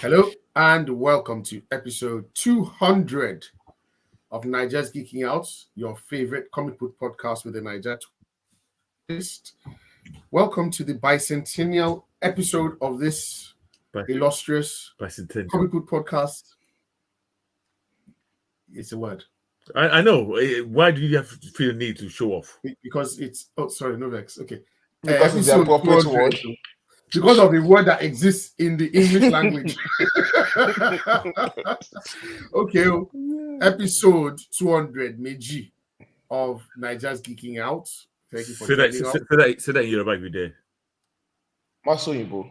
Hello and welcome to episode 200 of Naija's Geeking Out, your favorite comic book podcast with a Naija twist. Welcome to the bicentennial episode of this illustrious comic book podcast. It's a word. I know. Why do you have to feel the need to show off? Because it's... Oh, sorry, no vex. Okay. Because it's the appropriate word. Because of the word that exists in the English language. Okay, episode 200, Meji, of Naija's Geeking Out. Thank you for joining us. Say that in Yoruba every day. Masoyinbo.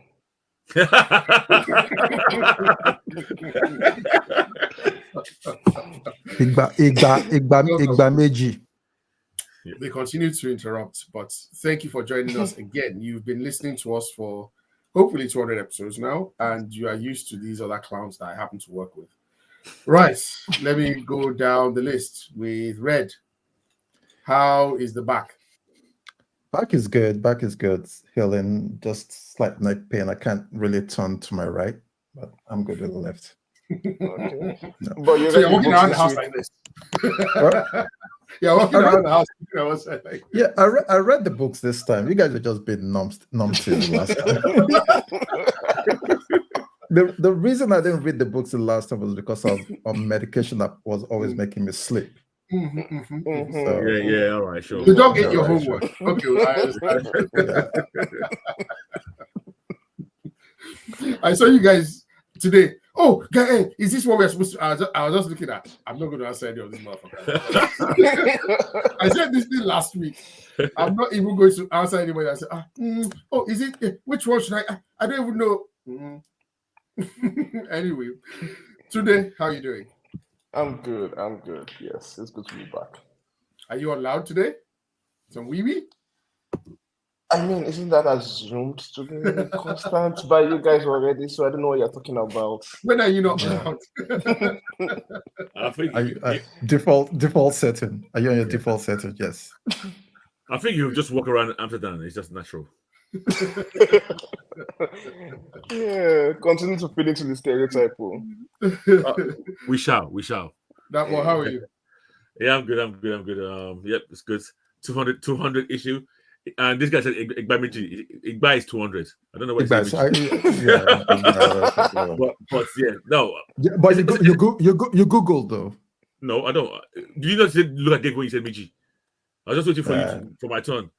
Igba Meji. They continue to interrupt, but thank you for joining us again. You've been listening to us for hopefully 200 episodes now, and you are used to these other clowns that I happen to work with. Right, let me go down the list with Red. How is the back? Back is good. Healing, just slight neck pain. I can't really turn to my right, but I'm good with the left. Okay. No. But You're walking around the house like this. Yeah, walking around the house. Yeah, I read the books this time. You guys are just being numpties last time. The reason I didn't read the books the last time was because of medication that was always making me sleep. So, Yeah, all right, sure. You don't get your homework. Sure. Okay, I understand. I saw you guys today. Oh, hey, is this what we're supposed to? I was just looking at. I'm not going to answer any of this motherfucker. I said this thing last week. I'm not even going to answer anybody. I said, oh, is it? Which one should I don't even know. Anyway, today, how are you doing? I'm good. Yes, it's good to be back. Are you allowed today? Some wee-wee? I mean, isn't that assumed to be constant by you guys already? So I don't know what you're talking about. When are you not allowed? I think default setting. Are you on your default setting? Yes. I think you just walk around Amsterdam. It's just natural. Yeah, continue to fit into the stereotype. We shall. That one, how are you? Yeah, I'm good. Yep, it's good. 200 issue. And this guy said Igba is 200. I don't know what but yeah, no. Yeah, but you Googled though. No, I don't. Do you not look at Gig when you said Michi? I was just waiting for for my turn.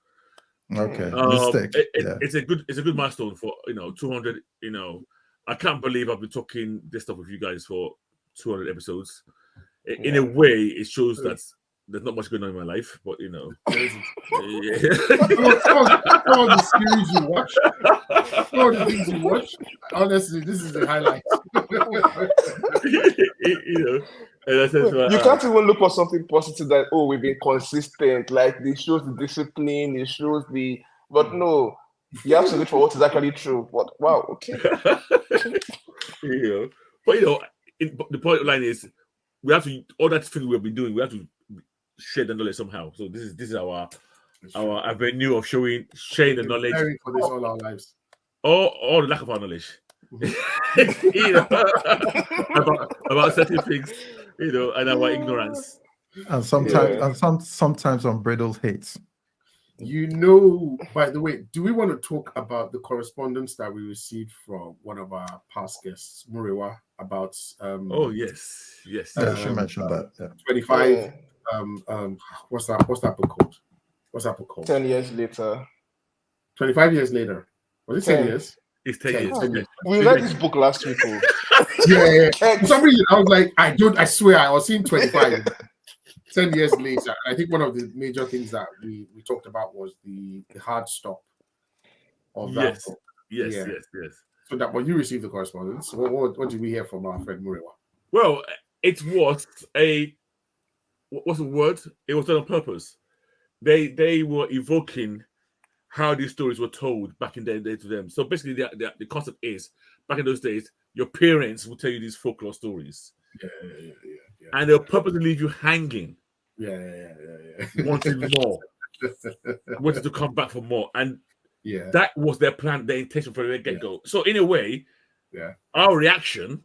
Okay, mistake. It's a good milestone for 200. I can't believe I've been talking this stuff with you guys for 200 episodes. In a way, it shows that there's not much going on in my life, but some of the series you watch, some of the things you watch. Honestly, this is the highlight. You can't even look for something positive that we've been consistent. Like it shows the discipline, it shows but no, you have to look for what is actually true. But wow, okay. But the point line is we have to all that thing we've been doing. We have to share the knowledge somehow. So this is our avenue of sharing the knowledge For this all our lives. Or the lack of our knowledge. about certain things, and our ignorance. And sometimes unbridled hate. By the way, do we want to talk about the correspondence that we received from one of our past guests, Murewa, about yes. She mentioned that. Yeah. 25 what's that book called? What's that book called? 10 years later. 25 years later. Was it 10 years? It's 10 years. 10 years. We read this book last week. Yeah. For some reason, I was like, I swear, I was seeing 25. 10 years later. I think one of the major things that we talked about was the hard stop of that book. Yes. So that when you received the correspondence, what did we hear from our friend Murewa? Well, it was what's the word? It was done on purpose. They were evoking how these stories were told back in the day to them. So basically, the concept is back in those days, your parents would tell you these folklore stories, and they'll purposely leave you hanging, wanting more, wanting to come back for more, and that was their plan, their intention from the get-go. So in a way, Our reaction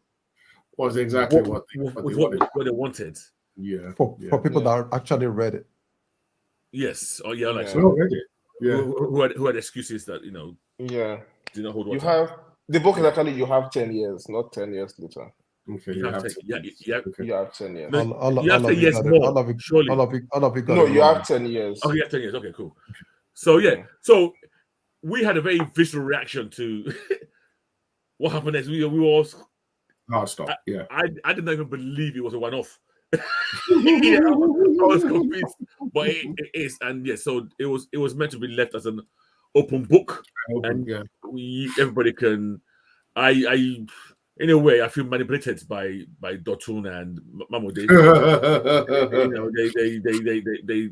was exactly what they wanted. Yeah. For people that actually read it. Yes. Oh yeah, like who had excuses that did not hold water. You have the book is actually you have 10 years, not 10 years later. Okay, you have 10 years. You have 10 years more. Surely. All of you got No, it you wrong. have 10 years. Oh, you have 10 years. Okay, cool. So so we had a very visceral reaction to what happened next. We were all stop. I did not even believe it was a one-off. I was confused, but it is, and so it was meant to be left as an open book, everybody can. I in a way I feel manipulated by Dotun and Mamo.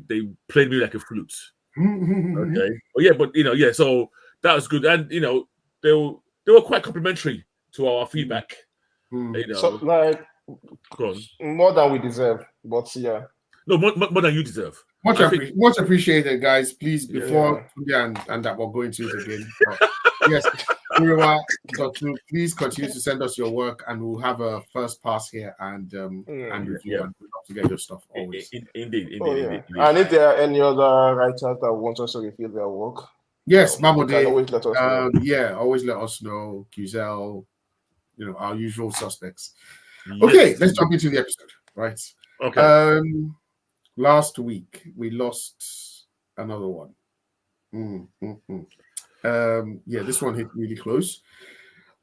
They played me like a flute. Okay, but so that was good, and they were quite complimentary to our feedback. So like more than we deserve, but no, more than you deserve. Much appreciated, guys. Please, before and that we're going to it again. Yes, please continue to send us your work, and we'll have a first pass here and review, and we'd love to get your stuff always. Indeed. And if there are any other writers that want us to review their work, yes, Mamode, always let us know. Always let us know. Guzel, our usual suspects. Okay, let's jump into the episode. Right. Okay. Last week we lost another one. This one hit really close.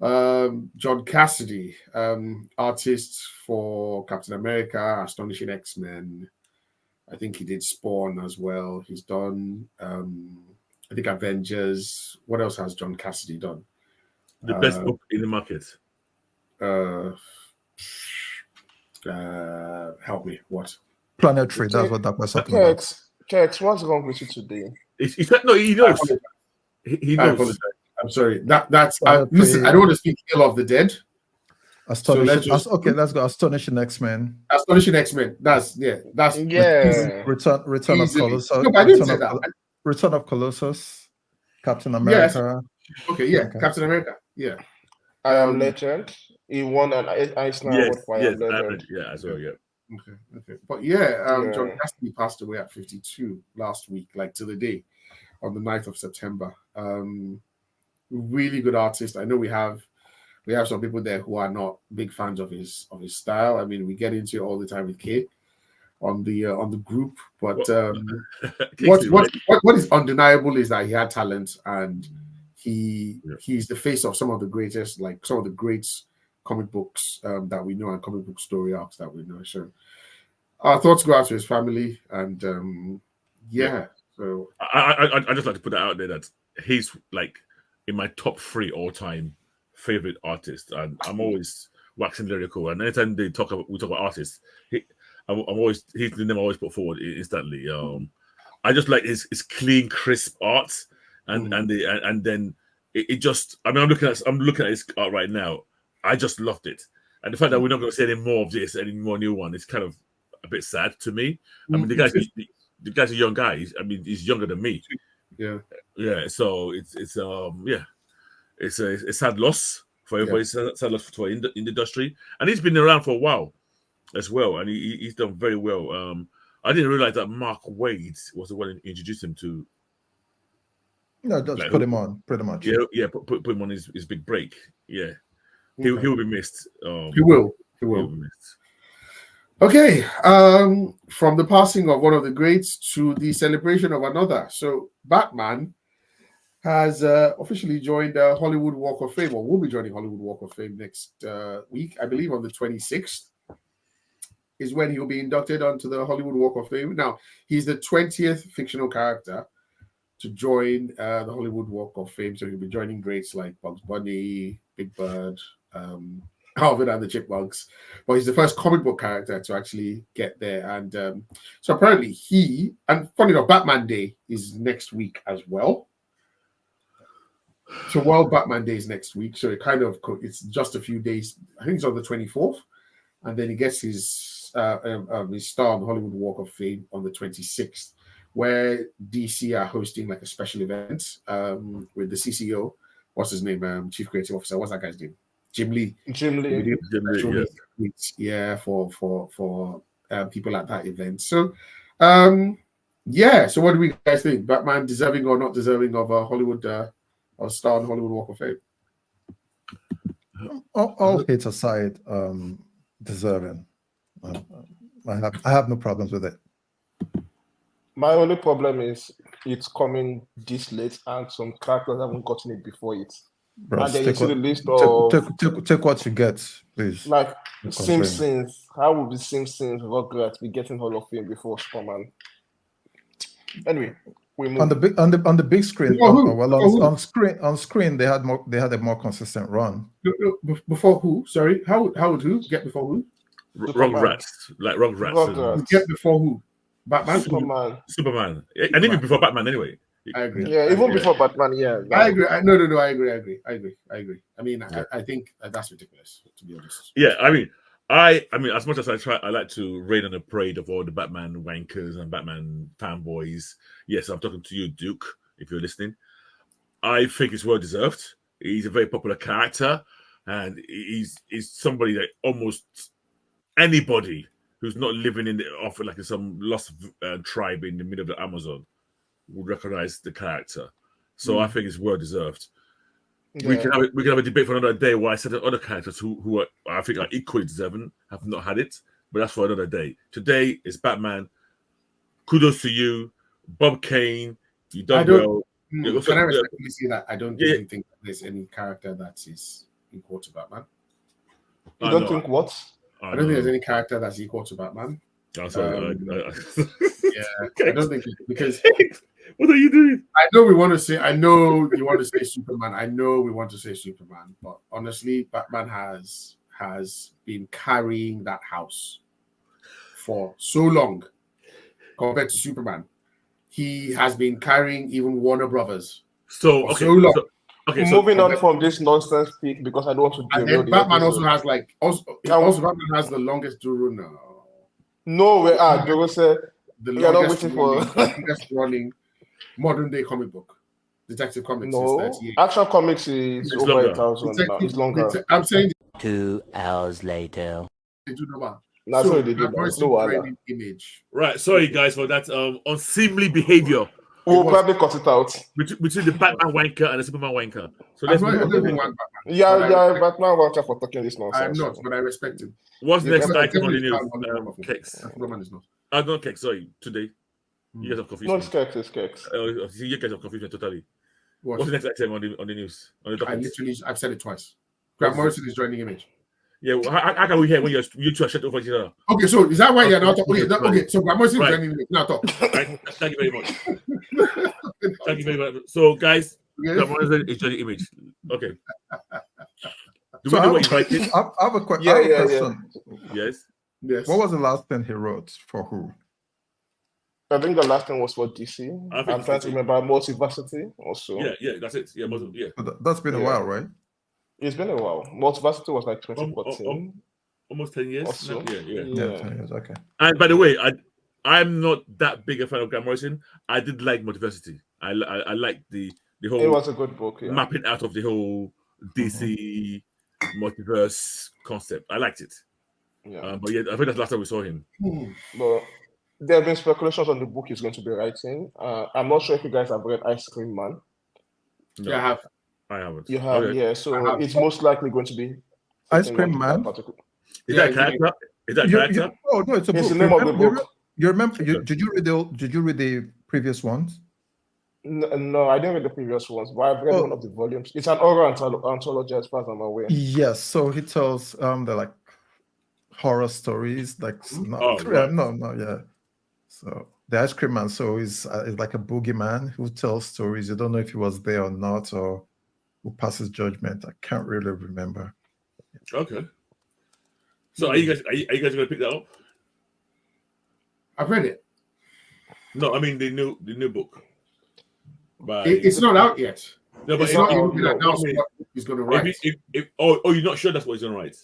John Cassaday, artist for Captain America, Astonishing X-Men. I think he did Spawn as well. He's done, I think, Avengers. What else has John Cassaday done? The best book in the market. Help me. What? Planetary. That's what that was talking about. Kex, what's wrong with you today? No, he knows. He knows. I'm sorry. That's listen. I don't want to speak ill of the dead. Astonishing. Let's go. Astonishing X-Men. Astonishing X-Men. That's Return of Colossus. No, but I didn't say that. Return of Colossus. Captain America. Yes. Okay. Captain America. Yeah. I Am Legend. He won an Eisner Award for I Am Legend. As well. Yeah. Okay. But John Cassaday passed away at 52 last week, like to the day, on the 9th of September. Really good artist. I know we have some people there who are not big fans of his style. I mean, we get into it all the time with Kay on the group, but what is undeniable is that he had talent, and he's the face of some of the greatest, like some of the great comic books that we know, and comic book story arcs that we know. So our thoughts go out to his family, and so I just like to put that out there that he's like in my top 3 all-time favorite artists, and I'm always waxing lyrical. And anytime we talk about artists, I'm always he's the name I always put forward instantly. I just like his clean, crisp art, and then it just. I mean, I'm looking at his art right now. I just loved it, and the fact that we're not going to see any more of this, any more new one, is kind of a bit sad to me. I mean, the guy's a young guy. I mean, he's younger than me. Yeah. So it's a sad loss for everybody. Sad loss for in the industry, and he's been around for a while as well, and he's done very well. I didn't realize that Mark Waid was the one who introduced him to. No, just put him on, pretty much. Yeah. Put him on his big break. Yeah, he will be missed. He will be missed. Okay, from the passing of one of the greats to the celebration of another. So Batman has officially joined Hollywood Walk of Fame, or will be joining Hollywood Walk of Fame next week, I believe on the 26th is when he'll be inducted onto the Hollywood Walk of Fame. Now, he's the 20th fictional character to join the Hollywood Walk of Fame, so he'll be joining greats like Bugs Bunny, Big Bird, Alvin and the Chipmunks, but he's the first comic book character to actually get there. And so apparently and funny enough, Batman Day is next week as well. So World Batman Day is next week, so it's just a few days. I think it's on the 24th, and then he gets his star on the Hollywood Walk of Fame on the 26th, where DC are hosting like a special event with the CCO. What's his name? Chief Creative Officer. What's that guy's name? Jim Lee. Jim Lee. Yeah, for people at that event. So, yeah. So, what do we guys think? Batman deserving or not deserving of a Hollywood or star on Hollywood Walk of Fame? All hate aside, deserving. I have no problems with it. My only problem is it's coming this late and some characters haven't gotten it before it. Bro, and then you see the list of take what you get, please. Like Simpsons. How would the Simpsons Rugrats be getting Hall of Fame before Superman? Anyway, we move on the big screen. On screen they had a more consistent run. Before who? Sorry, how would who get before who? Rugrats, like Rugrats. Get before who? Batman, Superman, and even before Batman, anyway. I agree. Yeah, even before Batman. Yeah, I agree. No, I agree. I mean, I think that's ridiculous, to be honest. Yeah, I mean, as much as I like to rain on the parade of all the Batman wankers and Batman fanboys. Yes, I'm talking to you, Duke, if you're listening. I think it's well deserved. He's a very popular character, and he's somebody that almost anybody who's not living in some lost tribe in the middle of the Amazon would recognize the character. So I think it's well deserved. Yeah. We can have a debate for another day why certain other characters who are, I think are equally deserving have not had it, but that's for another day. Today is Batman. Kudos to you, Bob Kane. You done well. Can I respectfully say that I don't even think there's any character that is equal to Batman? You don't think what? I don't think there's any character that's equal to Batman. Oh, sorry. I don't think because what are you doing? I know you want to say Superman. I know we want to say Superman, but honestly, Batman has been carrying that house for so long compared to Superman. He has been carrying even Warner Brothers so long. Moving on from this nonsense speak because I don't want to. And then Batman also has Batman has the longest Duro now. No, Duro said the longest running modern day comic book. Detective Comics. No, Action Comics is over 1,000 now. It's longer. I'm saying 2 hours later. They do know That's what they do. Image. Right, sorry guys for that unseemly behavior. We'll probably cut it out between the Batman wanker and the Superman wanker. So let's Batman wanker for talking this nonsense. I'm not, but I respect him. What's next item on the news? Cakes. Not cakes. Sorry, today. You guys have confusion. No, it's cakes. You guys have confusion totally. What's the next item on the news? I've said it twice. Grant Morrison is joining Image. Yeah, how can we hear when you two are shut over each other? Okay, so is that why you're not talking? Okay, so Grant Morrison is joining Image. Now talk. Right. Thank you very much. Thank you very much. So, guys, Grant Morrison is joining Image. Okay. Do we know what he's writing? I have a question. Yes. What was the last thing he wrote for who? I think the last thing was for DC. I'm trying to remember Multiversity also. Yeah, that's it. Yeah, that's been a while, right? It's been a while. Multiversity was like 2014. Almost 10 years. Also. Yeah, 10 years. Okay. And by the way, I'm not that big a fan of Grant Morrison. I did like Multiversity. I liked the whole. It was a good book. Yeah. Mapping out of the whole DC multiverse concept. I liked it. Yeah. But yeah, I think that's the last time we saw him. But there have been speculations on the book he's going to be writing. I'm not sure if you guys have read Ice Cream Man. No, yeah, I haven't. You have, yeah. So it's most likely going to be Ice Cream Man. Is that a character? Is that a character? Oh no, it's a book. It's the name of the book. You remember? Did you read the previous ones? No, I didn't read the previous ones, but I've read one of the volumes. It's an oral anthology, as far as I'm aware. Yes. So he tells they're like horror stories, like yeah. So the Ice Cream Man, so is like a boogeyman who tells stories. You don't know if he was there or not, or who passes judgment. I can't really remember. Okay. So are you guys gonna pick that up? I've read it. No, I mean the new book. It's not out yet. No, but it's not even been announced what he's going to write. You're not sure that's what he's going to write?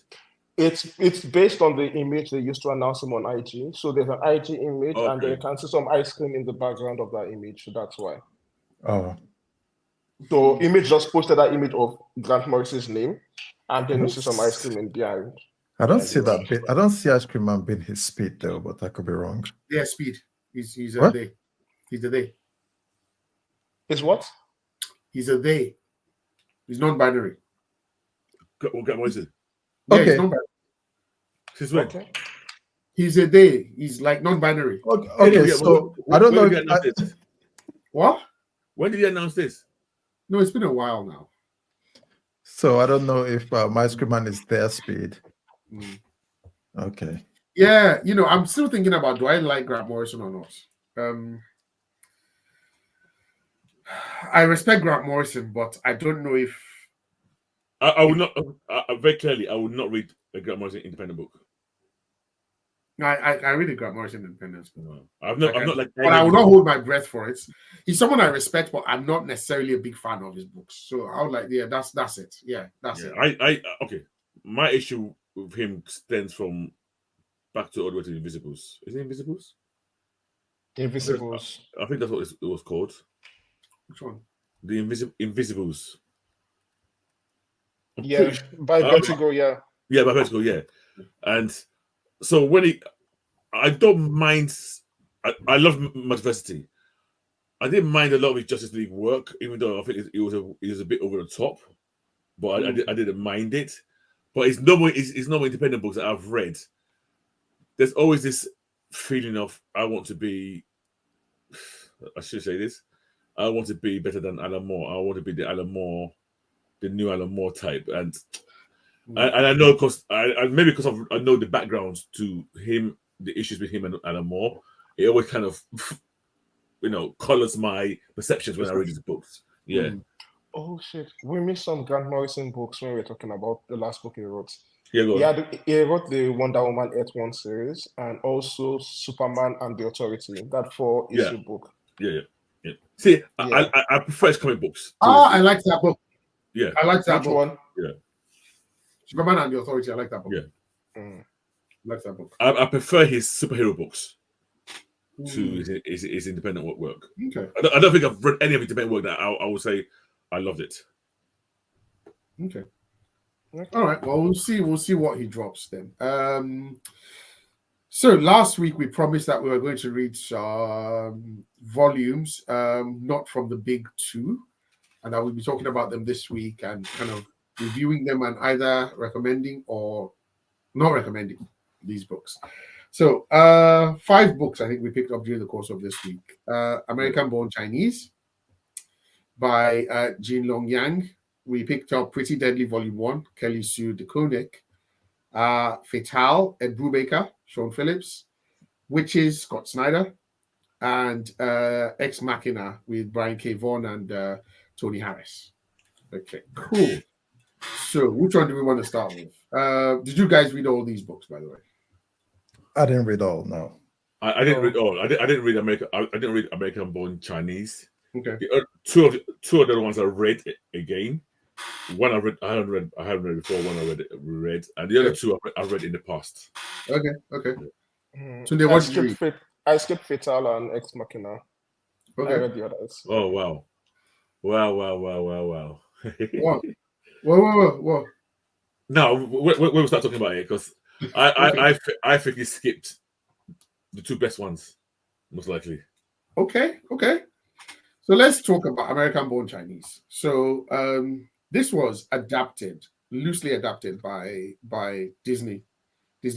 It's based on the image they used to announce him on IG. So there's an IG image, and they can see some ice cream in the background of that image. So that's why. Oh. So Image just posted that image of Grant Morrison's name, And then you see some ice cream in behind. I don't see that bit. I don't see Ice Cream Man being his speed though, but I could be wrong. Yeah, speed. He's a What? they. He's a they. Is what? He's a they. He's non-binary. What is it? Yeah, Okay. he's non-binary. Since when? Okay. He's a they. He's like non-binary. Okay, so I don't know. When did he announce this? What? When did he announce this? No, it's been a while now. So I don't know if Ice Cream Man is their speed. Mm. Okay. Yeah, I'm still thinking about, do I like Grant Morrison or not? I respect Grant Morrison, but I don't know if I would not. Very clearly, I would not read a Grant Morrison independent book. I read a Grant Morrison independence book. No. I've not like. But I will not hold my breath for it. He's someone I respect, but I'm not necessarily a big fan of his books. So I would like, yeah, that's it. Yeah, that's it. Okay. My issue with him stems from back to all the way to Invisibles. Is it Invisibles? Invisibles. I think that's what it was called. Which one? The Invisibles. Yeah, by Vertigo, yeah. Yeah, by Vertigo, yeah. And so I don't mind. I love multiversity. I didn't mind a lot of his Justice League work, even though I think it was a bit over the top. But I didn't mind it. But it's no more independent books that I've read. There's always this feeling of I want to be. I should say this. I want to be better than Alan Moore. I want to be the Alan Moore, the new Alan Moore type, and I know because maybe because I know the backgrounds to him, the issues with him and Alan Moore. It always kind of, colors my perceptions when I read his books. Yeah. Oh shit! We missed some Grant Morrison books when we were talking about the last book he wrote. Yeah, go on. He wrote the Wonder Woman Earth 1 series and also Superman and the Authority. That 4-issue book. Yeah. See, I prefer his comic books. I like that book. Yeah, I like that Which book. one? Yeah, Superman and the Authority. I like that book. Yeah. I like that book. I prefer his superhero books to his independent work. Okay. I don't think I've read any of his independent work that I would say I loved it. Okay. All right. Well, we'll see. We'll see what he drops then. So last week we promised that we were going to read volumes, not from the big two, and I will be talking about them this week and kind of reviewing them and either recommending or not recommending these books. So 5 books I think we picked up during the course of this week. American Born Chinese by Jin Long Yang. We picked up Pretty Deadly Volume 1, Kelly Sue DeConnick. Fatale, Ed Brubaker, Sean Phillips. Witches, Scott Snyder. And Ex Machina with Brian K. Vaughan and Tony Harris. Okay, cool. So which one do we want to start with? Did you guys read all these books, by the way? I didn't read all, no. I didn't read all. I didn't read American Born Chinese. Okay. Two of the ones I read again. One I haven't read before. One I read, and the other two I read in the past. Okay. So they watched I skipped Fatal and Ex Machina. Okay. I read the others. Oh wow. Whoa. No, we'll start talking about it because I think he skipped the 2 best ones, most likely. Okay. So let's talk about American Born Chinese. So this was loosely adapted by Disney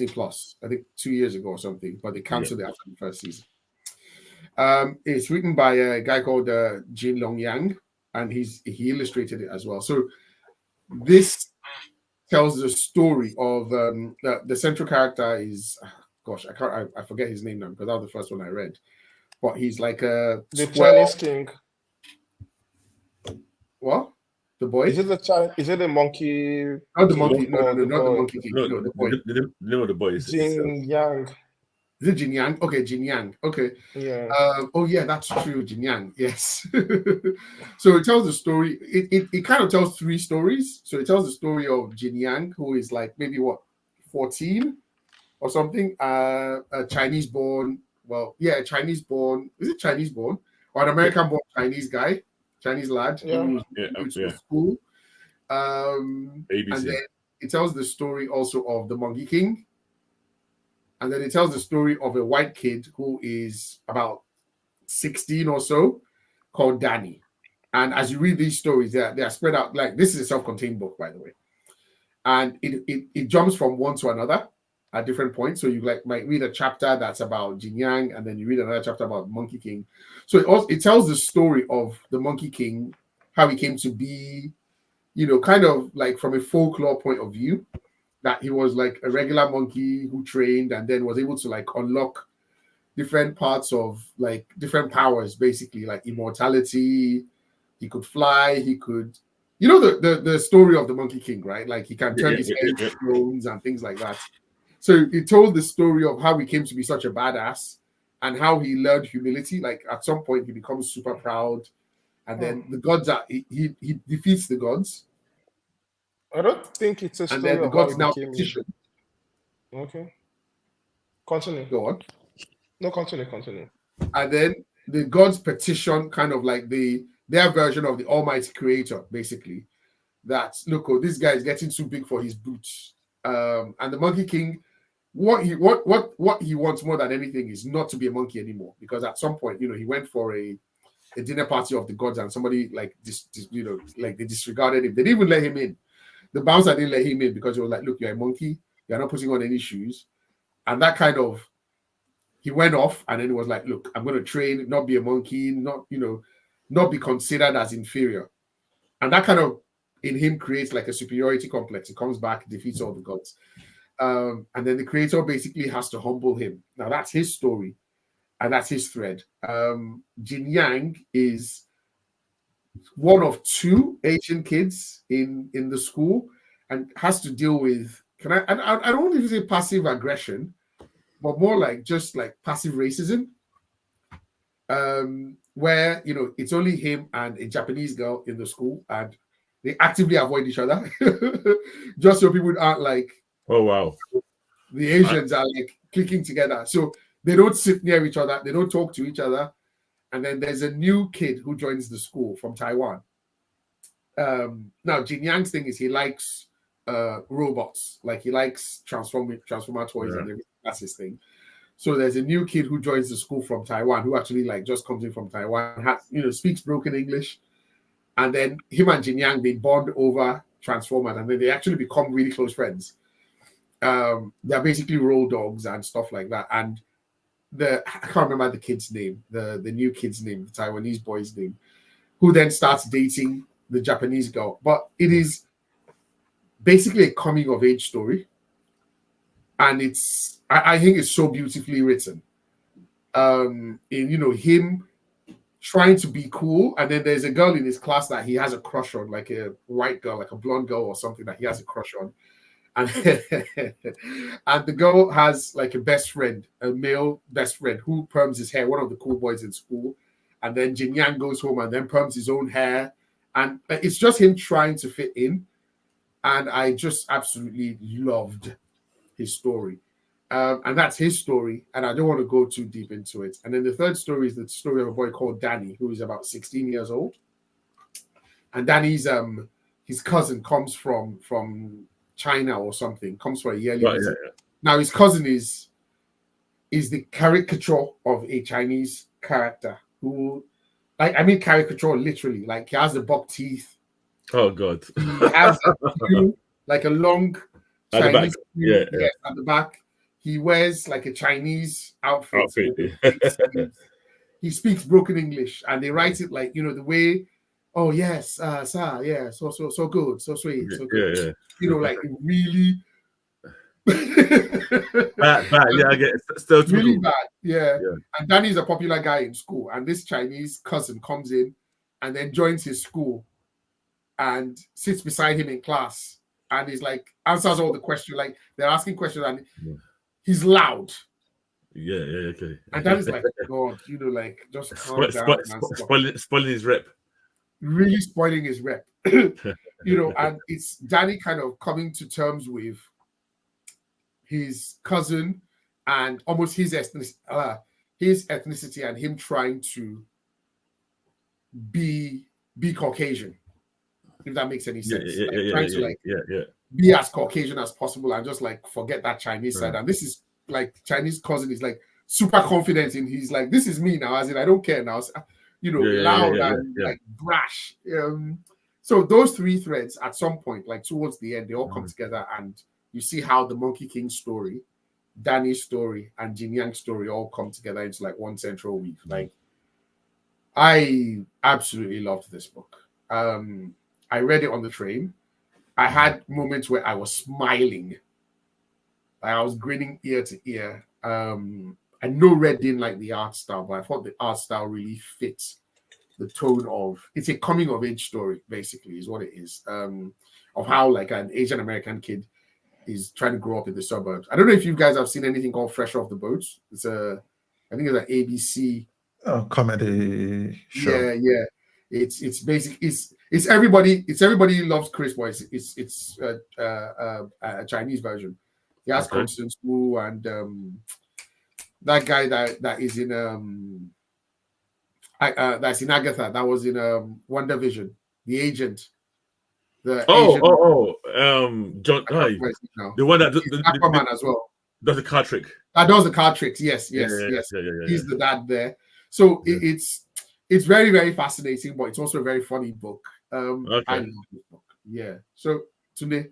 Plus, I think 2 years ago or something, but they canceled it after the first season. It's written by a guy called Jin Long Yang, and he illustrated it as well. So this tells the story of the central character is, I forget his name now because that was the first one I read, but he's like the Chinese king. What? The boy? Is it the monkey? Not the monkey. No, not the monkey king. No, the boy. The name of the boy is Jin Yang. Is it Jin Yang? Okay, Jin Yang. Okay. Yeah. Oh yeah, that's true. Jin Yang. Yes. So it tells the story. It kind of tells 3 stories. So it tells the story of Jin Yang, who is like maybe 14 or something. A Chinese born. Well, yeah, a Chinese born. Is it Chinese born or an American born Chinese guy? Chinese lad who went to school. ABC. it tells the story also of the Monkey King. And then it tells the story of a white kid who is about 16 or so, called Danny. And as you read these stories, they are spread out. Like, this is a self-contained book, by the way. And it jumps from one to another at different points. So you might read a chapter that's about Jin Yang, and then you read another chapter about Monkey King. So it tells the story of the Monkey King, how he came to be, kind of like from a folklore point of view, that he was like a regular monkey who trained and then was able to like unlock different parts of like different powers, basically like immortality. He could fly, he could, the story of the Monkey King, right? Like he can turn his head into stones and things like that. So it told the story of how he came to be such a badass and how he learned humility. Like at some point he becomes super proud, and then the gods he defeats the gods. I don't think it's a story and then the of how gods he now became petition. Okay. Continue. Go on. No, continue. And then the gods petition kind of like their version of the Almighty Creator, basically. That, look, this guy is getting too big for his boots. And the Monkey King, what he wants more than anything is not to be a monkey anymore. Because at some point, he went for a dinner party of the gods, and somebody like they disregarded him. They didn't even let him in. The bouncer didn't let him in because he was like, look, you're a monkey, you're not putting on any shoes. And that kind of, he went off, and then he was like, look, I'm going to train, not be a monkey, not be considered as inferior. And that kind of in him creates like a superiority complex. He comes back, defeats all the gods. And then the creator basically has to humble him. Now that's his story, and that's his thread. Jin Yang is one of two Asian kids in the school, and has to deal with, I don't want to say passive aggression, but more like just like passive racism, where it's only him and a Japanese girl in the school, and they actively avoid each other just so people aren't like, oh wow, the Asians are like clicking together, so they don't sit near each other, they don't talk to each other. And then there's a new kid who joins the school from Taiwan. Now Jin Yang's thing is he likes robots, like he likes transformer toys, and everything. That's his thing. So there's a new kid who joins the school from Taiwan, who actually like just comes in from Taiwan, has, speaks broken English, and then him and Jin Yang, they bond over Transformers, and then they actually become really close friends. They're basically roll dogs and stuff like that. And I can't remember the kid's name, the new kid's name, the Taiwanese boy's name, who then starts dating the Japanese girl. But it is basically a coming of age story, and I think it's so beautifully written. In him trying to be cool, and then there's a girl in his class that he has a crush on, like a white girl, like a blonde girl or something that he has a crush on, and and the girl has like a best friend, a male best friend, who perms his hair, one of the cool boys in school. And then Jin Yang goes home and then perms his own hair, and it's just him trying to fit in. And I just absolutely loved his story. And that's his story, and I don't want to go too deep into it. And then the third story is the story of a boy called Danny, who is about 16 years old. And Danny's his cousin comes from China or something, comes for a yearly visit. Yeah. Now his cousin is the caricature of a Chinese character who, like, I mean caricature literally, like he has the buck teeth. Oh God. He has like a long Chinese at the back. He wears like a Chinese outfit. He speaks broken English, and they write it like, the way, oh yes, sir, yeah, so good, so sweet, so good. Yeah. Like really bad, yeah, I get it. Still really bad. Yeah. And Danny's a popular guy in school, and this Chinese cousin comes in and then joins his school and sits beside him in class, and he's like answers all the questions, like they're asking questions, and he's loud. Yeah, okay. And Danny's like, God, like just calm down. Spoiling his rep. Really spoiling his rep. And it's Danny kind of coming to terms with his cousin and almost his ethnicity, and him trying to be Caucasian, if that makes any sense. Yeah. be as Caucasian as possible and just like forget that Chinese side. And this is like Chinese cousin is like super confident in he's like, this is me now, as in I don't care now, loud and like brash. So those three threads at some point, like towards the end, they all come together and you see how the Monkey King story, Danny's story, and Jin Yang's story all come together into like one central weave. Like, I absolutely loved this book. I read it on the train. I had moments where I was smiling. I was grinning ear to ear. I know Red didn't like the art style, but I thought the art style really fits the tone of, it's a coming of age story, basically, is what it is. Of how like an Asian American kid is trying to grow up in the suburbs. I don't know if you guys have seen anything called Fresh Off the Boat. I think it's an ABC comedy show. Yeah. It's basic. It's everybody loves Chris, but it's a Chinese version. He has Constance Wu and that guy that is in that's in Agatha. That was in Wonder Vision, the agent. The John, the one that Aquaman as well. Does the card trick? That does the card tricks. Yes. He's the dad there. So it's very, very fascinating, but it's also a very funny book. I love this book. Yeah. So today,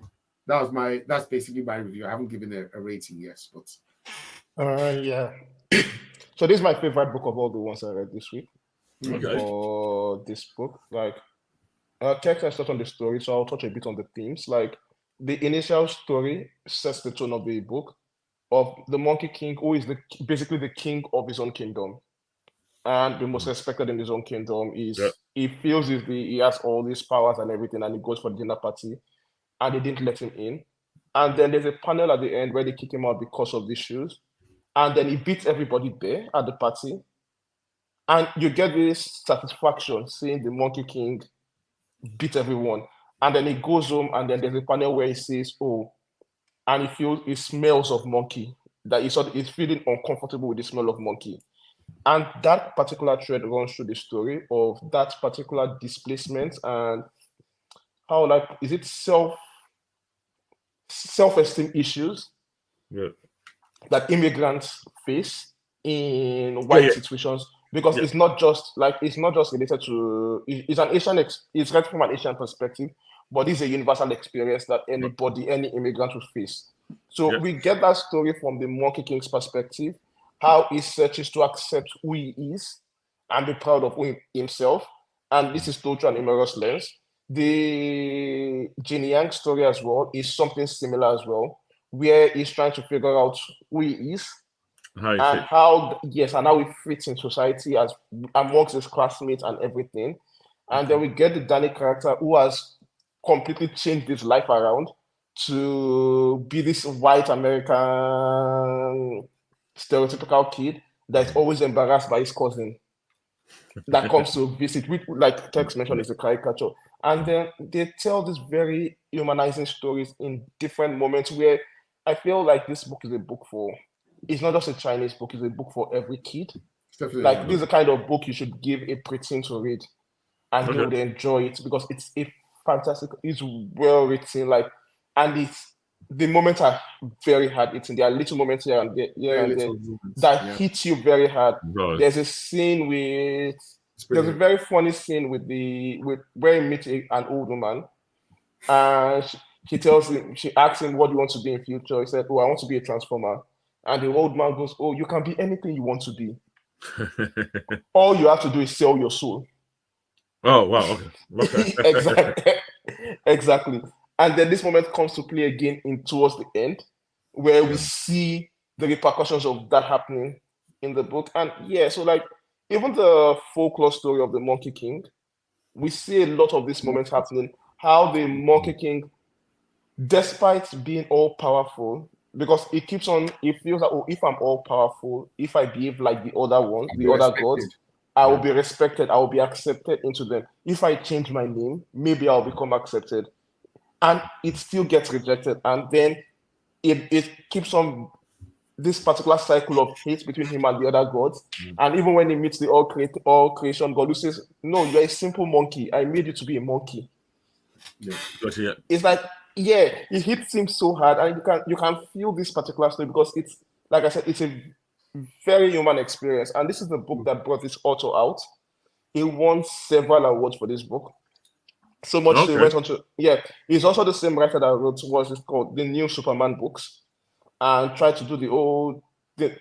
that's basically my review. I haven't given a rating yet, but yeah. So this is my favorite book of all the ones I read this week. For this book, like Tex has touched on the story, so I'll touch a bit on the themes. Like the initial story sets the tone of the book of the Monkey King, who is basically the king of his own kingdom. And the most respected in his own kingdom is he feels he has all these powers and everything, and he goes for the dinner party, and they didn't let him in. And then there's a panel at the end where they kick him out because of these shoes, and then he beats everybody there at the party, and you get this satisfaction seeing the Monkey King beat everyone. And then he goes home, and then there's a panel where he says, "Oh," and he smells of monkey. That he's feeling uncomfortable with the smell of monkey. And that particular thread runs through the story of that particular displacement and how, like, is it self-esteem issues that immigrants face in white situations, because it's not just related to, it's right from an Asian perspective, but it's a universal experience that any immigrant will face. So we get that story from the Monkey King's perspective, how he searches to accept who he is and be proud of himself. And this is told through an humorous lens. The Jin Yang story as well is something similar as well, where he's trying to figure out who he is and how he fits in society as amongst his classmates and everything. And then we get the Danny character who has completely changed his life around to be this white American stereotypical kid that's always embarrassed by his cousin that comes to visit, which, like Tex mentioned, is a caricature. And then they tell these very humanizing stories in different moments where I feel like this book is a book for, it's not just a Chinese book, it's a book for every kid. Like, this is the kind of book you should give a preteen to read and they would enjoy it, because it's a fantastic, it's well written, like, and the moments are very hard hitting. There are little moments here and there, that hit you very hard. There's a scene there's a very funny scene with where he meets an old woman, and she asks him, what do you want to be in future? He said, "Oh, I want to be a transformer." And the old man goes, "Oh, you can be anything you want to be. All you have to do is sell your soul." Oh, wow. Okay. Exactly. And then this moment comes to play again towards the end, where we see the repercussions of that happening in the book. And so like, even the folklore story of the Monkey King, we see a lot of these moments happening, how the Monkey King, despite being all powerful, because he feels like, oh, if I'm all powerful, if I behave like the other ones, the other gods, I will be respected, I will be accepted into them. If I change my name, maybe I'll become accepted. And it still gets rejected. And then it keeps on this particular cycle of hate between him and the other gods. And even when he meets the all creation God, who says, "No, you're a simple monkey. I made you to be a monkey." It's like Yeah, it hits him so hard, and you can feel this particular story because it's like I said, it's a very human experience, and this is the book that brought this author out. He won several awards for this book. So much so he Okay. went on to he's also the same writer that wrote what's it called, the new Superman books, and tried to do the old. Did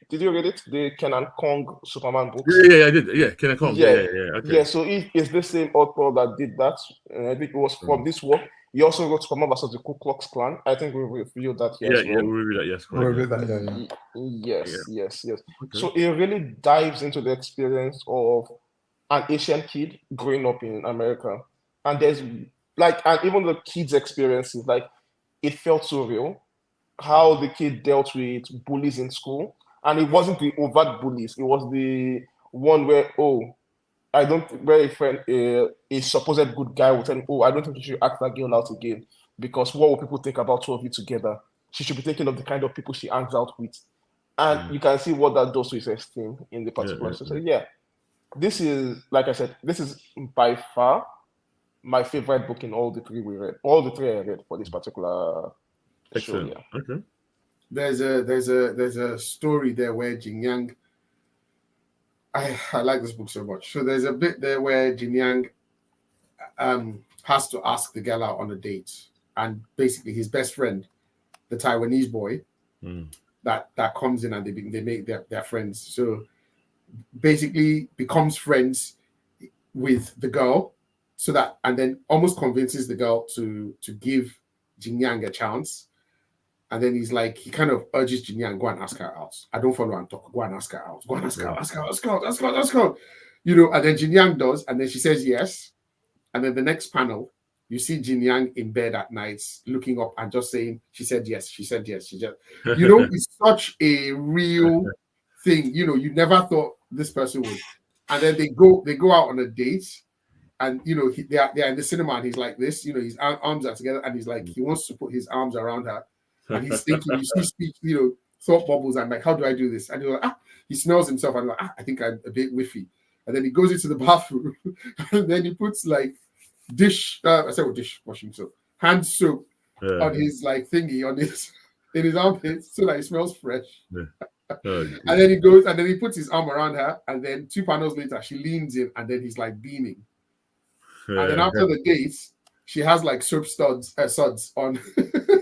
you read it? The Kenan Kong Superman books. Yeah, I did. Yeah, Kenan Kong. Yeah. Okay. Yeah, so he is the same author that did that. And I think it was from this work. He also wrote Superman versus the Ku Klux Klan. I think we reviewed that here as well. Yeah, we reviewed that. Yes, correct. We'll read that, Yes. Okay. So it really dives into the experience of an Asian kid growing up in America. And there's and even the kid's experiences, like it felt so real. How the kid dealt with bullies in school. And it wasn't the overt bullies, it was the one where, where a friend, a supposed good guy would tell him, I don't think you should ask that girl out again because what will people think about two of you together? She should be thinking of the kind of people she hangs out with. And you can see what that does to his esteem in the particular. So this is, like I said, this is by far my favorite book in all the three I read for this particular show. Yeah. Okay. There's a story there where Jin Yang. I like this book so much. So there's a bit there where Jin Yang has to ask the girl out on a date, and basically his best friend, the Taiwanese boy, that comes in and they make their friends. So basically becomes friends with the girl, and then almost convinces the girl to give Jin Yang a chance. And then he kind of urges Jin Yang, go and ask her out. I don't follow and talk. Go and ask her out. Go and ask her out. Ask her. And then Jin Yang does, and then she says yes. And then the next panel, you see Jin Yang in bed at night, looking up and just saying, she said yes. She said yes. She just, it's such a real thing. You never thought this person would. And then they go out on a date, and they're in the cinema, and he's like this. His arms are together, and he's like, he wants to put his arms around her. And he's thinking, you see speech, thought bubbles. I'm like, how do I do this? And he smells himself. And I'm like, I think I'm a bit whiffy. And then he goes into the bathroom, and then he puts dishwashing soap, hand soap on his thingy in his armpits so that he smells fresh. And then he goes, and then he puts his arm around her, and then 2 panels later, she leans in, and then he's beaming. And then after the date, she has soap suds on,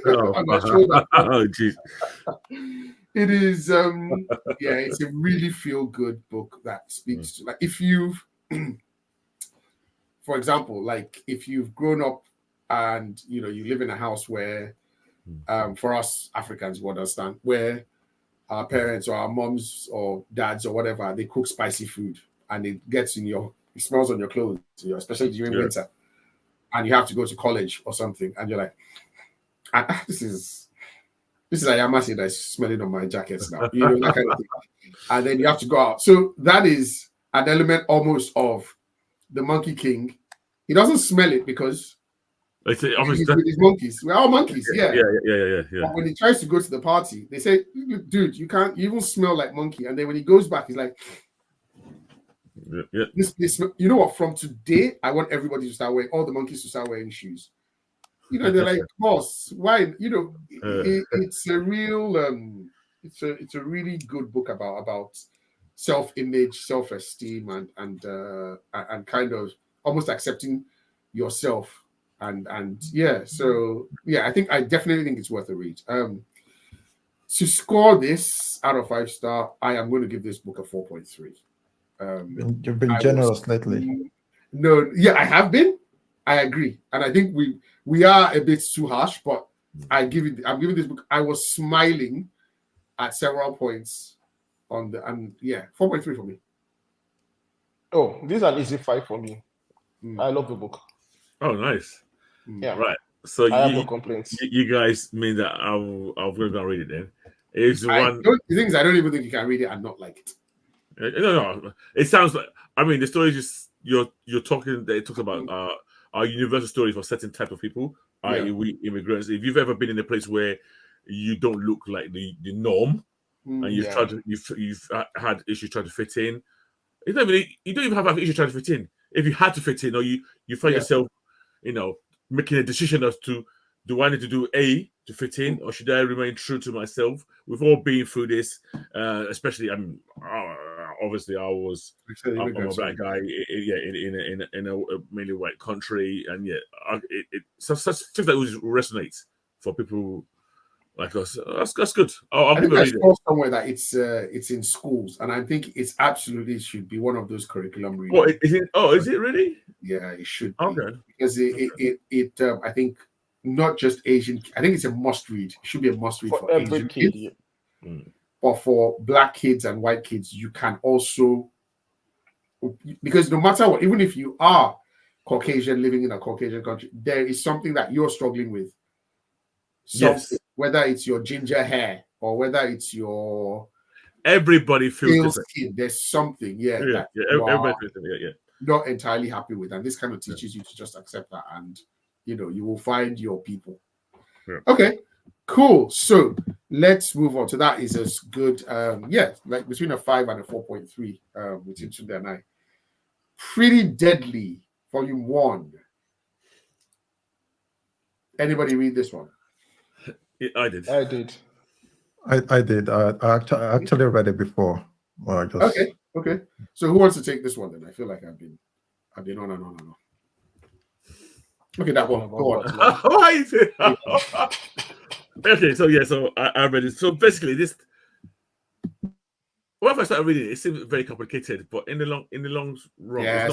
on her shoulder. Oh, jeez. It is, it's a really feel good book that speaks to, if you've, for example, if you've grown up and you live in a house where, for us Africans, we understand, where our parents or our moms or dads or whatever, they cook spicy food and it smells on your clothes, especially during winter. And you have to go to college or something, and you're like, this is Ayamasi that's smelling on my jackets now, that kind of thing. And then you have to go out. So that is an element almost of the Monkey King. He doesn't smell it because he's with his monkeys. We're all monkeys, yeah. But when he tries to go to the party, they say, dude, you even smell like monkey. And then when he goes back, he's like, this, you know what? From today, I want everybody to start wearing, all the monkeys to start wearing shoes. They're like, boss, why? It's a real, it's a really good book about self-image, self-esteem, and kind of almost accepting yourself, and I definitely think it's worth a read. To score this out of 5 star, I am going to give this book a 4.3. You've been generous lately. No, I have been. I agree, and I think we are a bit too harsh, but I'm giving this book. I was smiling at several points on 4.3 for me. Oh, this is an easy 5 for me. I love the book. Oh, nice. Yeah, right. So I have no complaints. You guys mean that I'm going to read it then? The thing is, I don't even think you can read it and not like it. No. It sounds like, the story is just you're talking. It talks about our universal stories for certain type of people, i.e., we immigrants. If you've ever been in a place where you don't look like the norm, and you've had issues trying to fit in, you don't even have issues trying to fit in. If you had to fit in, or you find yourself, making a decision as to do I need to do A to fit in, or should I remain true to myself? We've all been through this, especially. I mean, obviously, I'm a black guy, in a mainly white country, and such things that would resonate for people like us. That's good. I think I saw somewhere that it's in schools, and I think it's absolutely should be one of those curriculum readings. Oh, is it? Oh, is it really? Yeah, it should be. Okay. Because it I think not just Asian. I think it's a must read. It should be a must read for every Asian kid. kids. But for black kids and white kids, you can also, because no matter what, even if you are Caucasian living in a Caucasian country, there is something that you're struggling with. Yes. Whether it's your ginger hair or whether it's your everybody feels skin, there's something, everybody feels different, not entirely happy with, and this kind of teaches you to just accept that, and you will find your people. Okay, cool. So let's move on. So that is as good, like between a 5 and a 4.3 with Tunde and I. Pretty Deadly, Volume 1. Anybody read this one? I did. I did. I actually read it before. Okay. So who wants to take this one then? I feel like I've been on and on and on. Okay, that one. Go on. Okay, so I read it. So basically, this. When I started reading it seemed very complicated, but in the long run,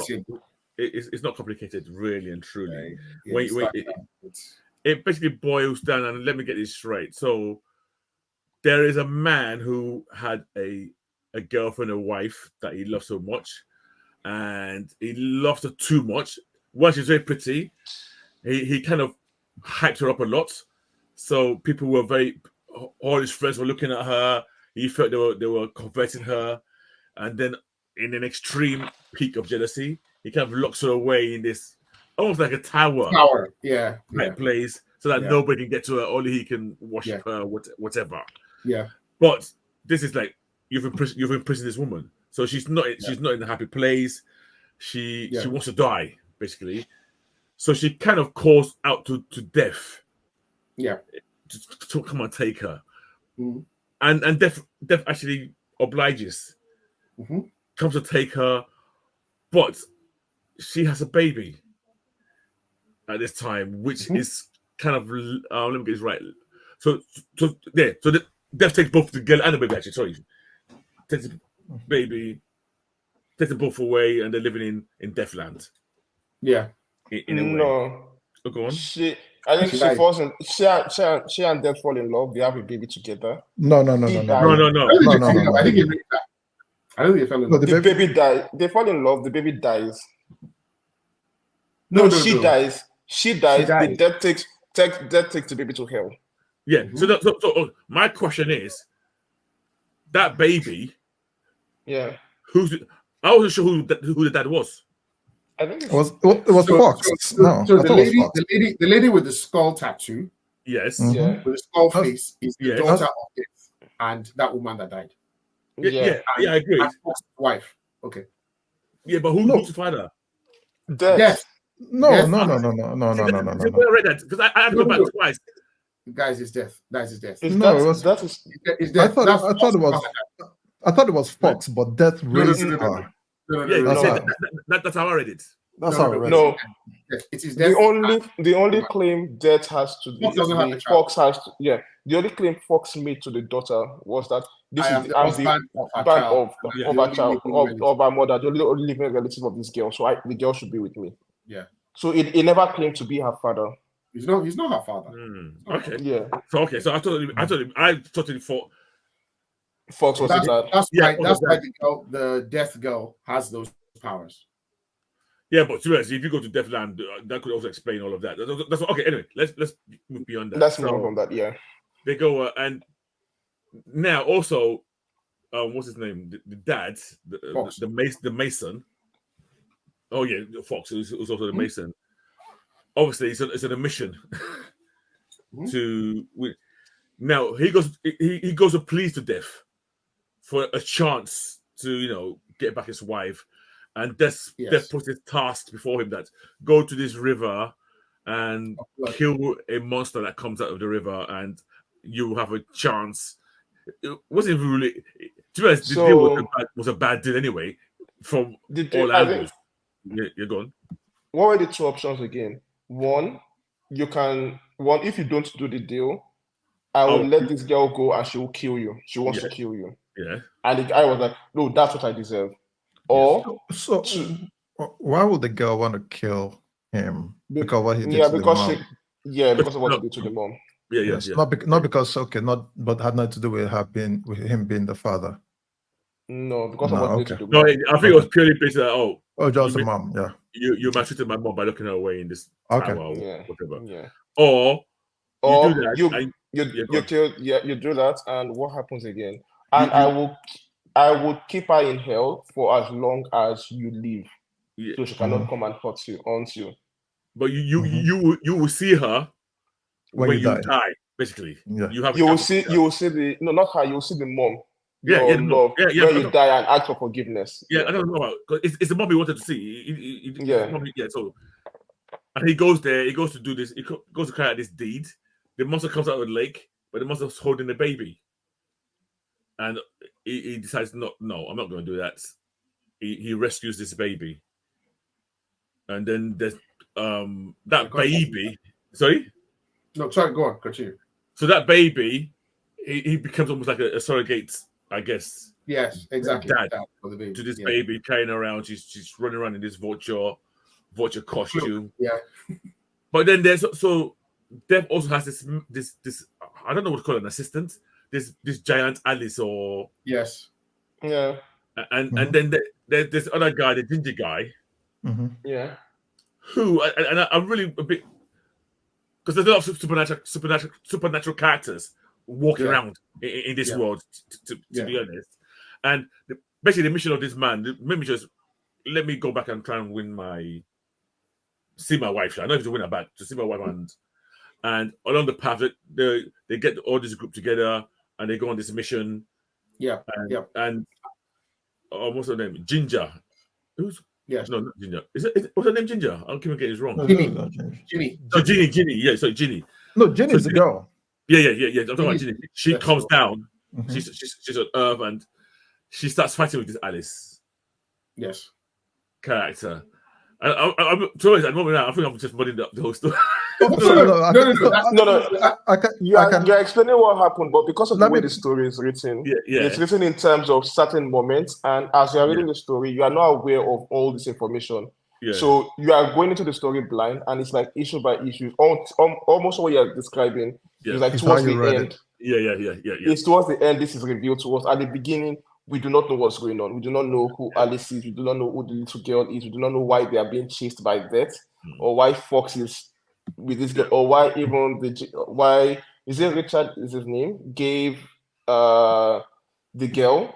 it's not complicated, really and truly. It basically boils down, and let me get this straight. So there is a man who had a girlfriend, a wife that he loved so much, and he loved her too much. Well, she's very pretty. He kind of hyped her up a lot. So people were all his friends were looking at her. He felt they were coveting her. And then in an extreme peak of jealousy, he kind of locks her away in this almost like a tower place, so that nobody can get to her. Only he can worship her, whatever. Yeah. But this is like you've imprisoned this woman, so she's not in a happy place. She wants to die basically, so she kind of calls out to death. Yeah. To come and take her, and death actually obliges. Comes to take her, but she has a baby at this time, which is kind of let me get this right. So the death takes both the girl and the baby. Actually, sorry, takes the baby, takes them both away, and they're living in Deathland. Yeah, in a way. No, go on. I think she and Death fall in love. They have a baby together. No. I think he read that. I don't think they fell in love. The baby dies. They fall in love. The baby dies. No, she dies. She dies. The death takes the baby to hell. Yeah. So my question is, that baby. Yeah. I wasn't sure who the dad was. I think it was Fox. The lady with the skull tattoo. Yes. Yeah. With the skull face is the daughter of Death, and that woman that died. Yeah, I agree. And Fox's wife. Okay. Yeah, but who's the father? Death. No. I read that because I had to go back twice. Guys, it's Death. That's his death. It's Death. I thought it was Fox, but Death raised her. That's how I read it. That's how I read it. No, it is Death. The only claim Death has to be Fox has to. Yeah, the only claim Fox made to the daughter was that this is the husband of our child, of our mother, the only living relative of this girl. So the girl should be with me. Yeah. So it never claimed to be her father. He's not her father. Okay. Yeah. So I totally thought Fox was the dad. That's why the Death girl has those powers. Yeah, but seriously, if you go to Deathland, that could also explain all of that. That's okay. Anyway, let's move beyond that. Let's move on from that. Yeah. They go and now also, what's his name? The dad, the Mason. Oh yeah, Fox was also the Mason. Obviously, it's an mission to. Now he goes to plead to Death for a chance to get back his wife, and Death puts his task before him that go to this river and kill a monster that comes out of the river, and you have a chance. It wasn't even really. To be honest, the deal was a bad deal anyway, from all angles. You're gone. What were the two options again? One, if you don't do the deal, I will let this girl go and she will kill you. She wants to kill you. Yeah. And the guy was like, no, that's what I deserve. Or why would the girl want to kill him? Because what he did to the mom. Because of what he did to the mom. Yes. Not because but had nothing to do with him being the father. No, because of what he did to the mom. No, I think it was purely based on just the mom. Yeah. You maltreated my mom by looking her away in this tower or whatever. Yeah. Or you do that. You do that, and what happens again? And I will keep her in hell for as long as you live, so she cannot come and haunt you. But you will see her when you die, basically. Yeah. You will see not her. You will see the mom. Love, where you die and ask for forgiveness. Yeah, I don't know because it's the mom he wanted to see. So and he goes there. He goes to do this. He goes to carry out this deed. The monster comes out of the lake, but the monster's holding the baby, and he decides, no, I'm not going to do that. He rescues this baby, and then there's that baby. Sorry. No, sorry. Go on. Continue. So that baby, he becomes almost like a surrogate, I guess. Yes, exactly. Dad for the baby. To this baby, carrying around. She's running around in this vulture costume. Yeah. But then there's Dev also has this I don't know what to call it, an assistant. This giant Alice or yes. Yeah. And then there's this other guy, the ginger guy. Mm-hmm. Yeah. Who and I'm really a bit because there's a lot of supernatural characters walking around in this world, to be honest. And basically, the mission of this man, maybe just let me go back and try and see my wife. I know if to win her back, to see my wife, and along the path, they get all this group together and they go on this mission. Yeah, and what's her name? Ginger. Who's? Yes. No, not Ginger. What's her name? Ginger. I'll keep getting it wrong. Ginny. So Ginny. Yeah, sorry, Ginny. No, Ginny's the girl. Yeah. I'm talking about Ginny. She comes down. Mm-hmm. She's on Earth and she starts fighting with this Alice. Yes. Character. I'm I think I'm just mudding up the whole story. No. You're explaining what happened, but because of the way the story is written, it's written in terms of certain moments, and as you are reading the story, you are not aware of all this information. Yeah. So you are going into the story blind, and it's like issue by issue. Almost what you are describing is like towards the end. Yeah. It's towards the end. This is revealed to us. At the beginning, we do not know what's going on. We do not know who Alice is. We do not know who the little girl is. We do not know why they are being chased by death, or why Fox is with this girl, or why even why is it Richard is his name gave the girl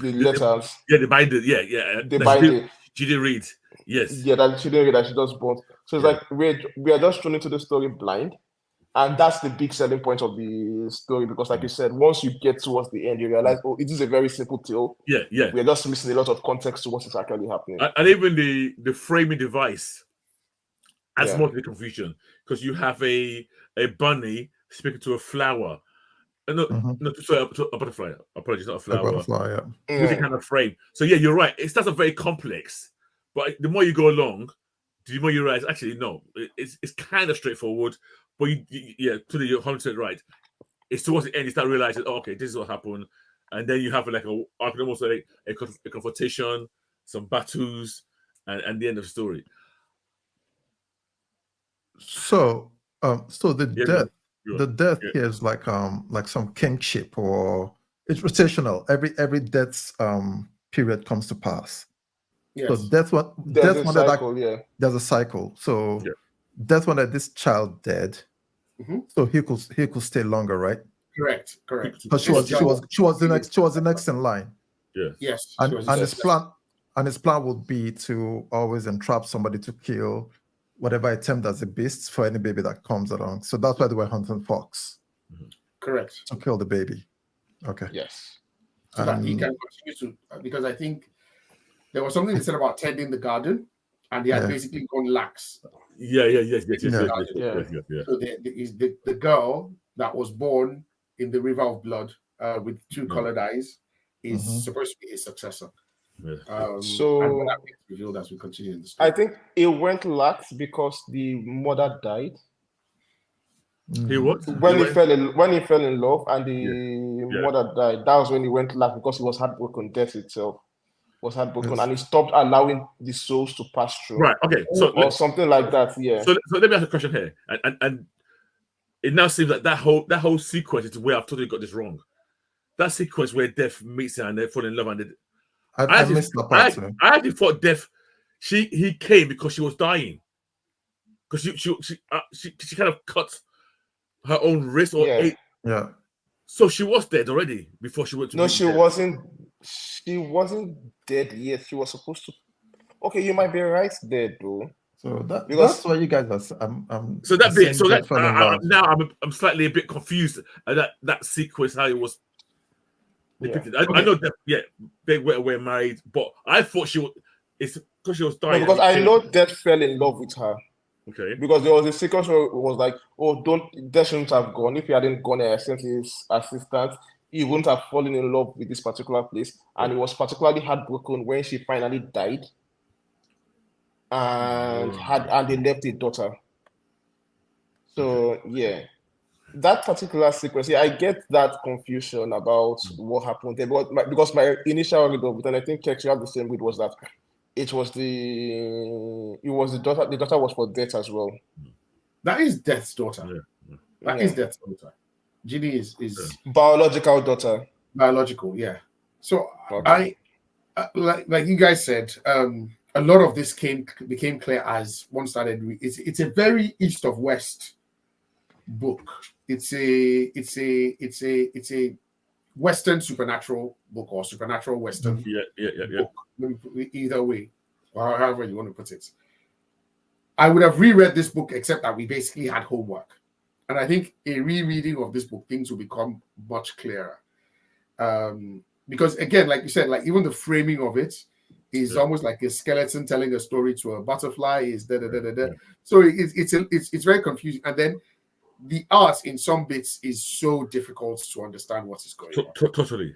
the letters. The binder. The binder. She didn't read. Yes. Yeah, that she didn't read, that she just bought. So it's like we are just thrown into the story blind. And that's the big selling point of the story, because like you said, once you get towards the end, you realize, it is a very simple tale. Yeah. We're just missing a lot of context to what is actually happening. And even the framing device adds more to the confusion, because you have a bunny speaking to a flower. Sorry, a butterfly. Apologies, not a flower. A butterfly, With a kind of frame. So yeah, you're right. It starts off very complex, but the more you go along, the more you realize, actually, no, it's kind of straightforward. But you're 100% right. It's towards the end you start realizing, okay, this is what happened, and then you have like almost like a confrontation, some battles, and the end of the story. So the death here is like some kingship, or it's rotational. Every death's period comes to pass. Yes. So there's a cycle. So that's when this child dead. Mm-hmm. So he could stay longer, right? Correct. Because she was the next in line. Yeah. Yes. And his plan would be to always entrap somebody to kill whatever attempt as a beast for any baby that comes along. So that's why they were hunting Fox. Correct. To kill the baby. Okay. Yes. So that he can continue to, because I think there was something they said about tending the garden. and they had basically gone lax. Yeah. So the girl that was born in the River of Blood with two colored eyes is supposed to be his successor. Yeah. So and that gets revealed as we continue in the story. I think it went lax because the mother died. He what? When he fell in love and the mother died, that was when he went lax because he was heartbroken. Death itself was heartbroken, and he stopped allowing the souls to pass through. Right. Okay. So or something like that. Yeah. So let me ask a question here, and it now seems like that whole sequence is where I've totally got this wrong. That sequence where Death meets her and they fall in love, and I missed the part too. I actually thought Death, he came because she was dying, because she kind of cut her own wrist or yeah. So she was dead already before she went to. No, she wasn't. She wasn't dead yet. She was supposed to. Okay, you might be right there, though. So that's why you guys are. So that bit. So that now I'm slightly a bit confused at that sequence how it was depicted. I know that they were married, but I thought it's because she was dying. No, because I know Death fell in love with her. Okay. Because there was a sequence where it was like, Death shouldn't have gone. If he hadn't gone and sent his assistant, he wouldn't have fallen in love with this particular place. And he was particularly heartbroken when she finally died. And they left a daughter. So that particular sequence, I get that confusion about what happened there. But because my initial read of it, and I think Kex, you have the same read, was that it was the daughter. The daughter was for Death as well. That is Death's daughter. That is Death's daughter. Ginny is biological daughter. Biological, yeah. So I like you guys said, a lot of this became clear as one started. It's a very east of west book. It's a Western supernatural book or supernatural Western book. Either way, or however you want to put it. I would have reread this book except that we basically had homework. And I think a rereading of this book, things will become much clearer. Because again, like you said, like even the framing of it is almost like a skeleton telling a story to a butterfly. Is da da da da da. So it's very confusing. And then the art in some bits is so difficult to understand what is going on. Totally.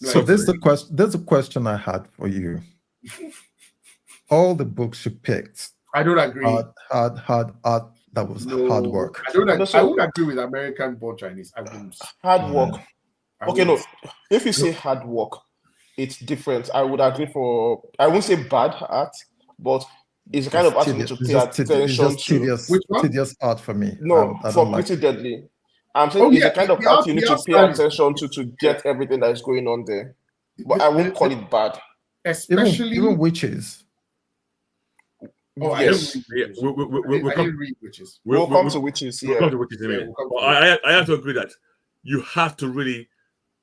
So there's a question I had for you. All the books you picked, I don't agree. Hard art. That was hard work. I would agree with American-born Chinese. Hard work. No. If you say hard work, it's different. I would agree I won't say bad art, but it's kind of art you need to pay attention to. Tedious art for me. No, for Pretty Deadly. I'm saying it's a kind of art you need to pay attention to get everything that is going on there. But I won't call it bad. Especially even witches. Yes. I didn't read Witches. We'll come to Witches. We'll come to Witches in a minute. I have to agree that you have to really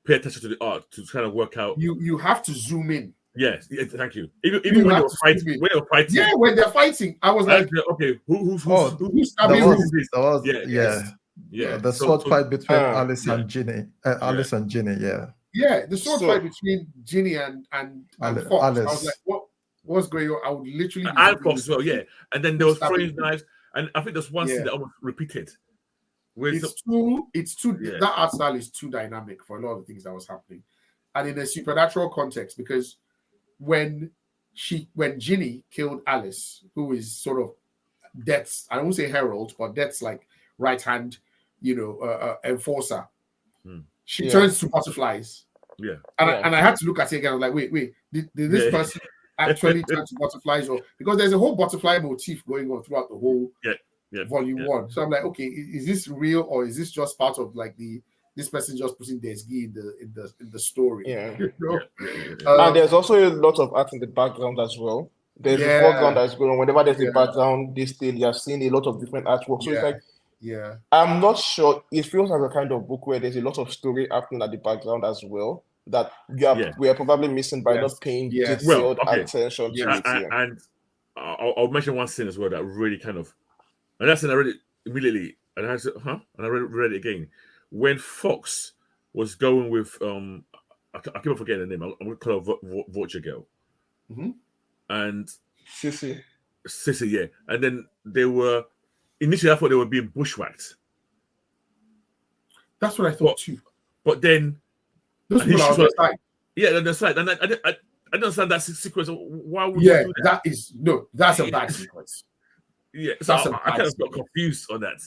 pay attention to the art to kind of work out. You have to zoom in. Yes, thank you. Even when you're fighting. Yeah, when they're fighting, I was like, okay, who's Yeah, the sword fight between Alice and Ginny. Alice and Ginny, Yeah, the sword fight between Ginny and Fox. Alice. I was like, what's going on? I would literally and Fox as well, and then there was throwing knives, and I think there's one scene that almost repeated. It's too that art style is too dynamic for a lot of things that was happening, and in a supernatural context, because when Ginny killed Alice, who is sort of Death's, I won't say herald, but Death's like right hand, enforcer. She turns to butterflies. And I had to look at it again. I was like, wait, did this person actually turn to butterflies? Or because there's a whole butterfly motif going on throughout the whole volume 1. So I'm like, okay, is this real or is this just part of like this person just putting Desgi in the story? And there's also a lot of art in the background as well. There's a foreground that's going on. Whenever there's a background, you're seeing a lot of different artwork. So it's like, I'm not sure. It feels like a kind of book where there's a lot of story happening at the background as well that we are probably missing by not paying detailed attention to it. And I'll mention one scene as well that really kind of, and that's I read it immediately, and I said, and I read it again when Fox was going with I keep on forgetting the name. I'm going to call her Vulture Girl, and Sissy. Sissy, yeah. And then they were initially I thought they were being bushwhacked. That's what I thought too. But then those people are on the side. Yeah, on the side. And I don't understand that sequence. Why would you do that? That's a bad sequence. Yeah, so I kind of got confused on that.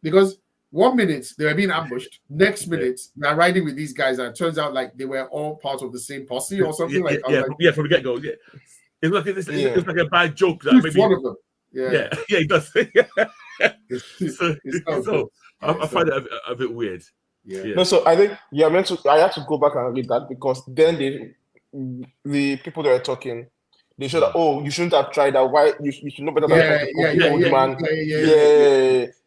Because 1 minute they were being ambushed, next minute they're riding with these guys, and it turns out like they were all part of the same posse or something from the get-go. Yeah. It's like a bad joke that maybe one of them. Yeah, it does. so I find it a bit weird. Yeah. No, so I think I had to go back and read that because then the people that are talking, they show that you shouldn't have tried that. Why you should know better than the old man.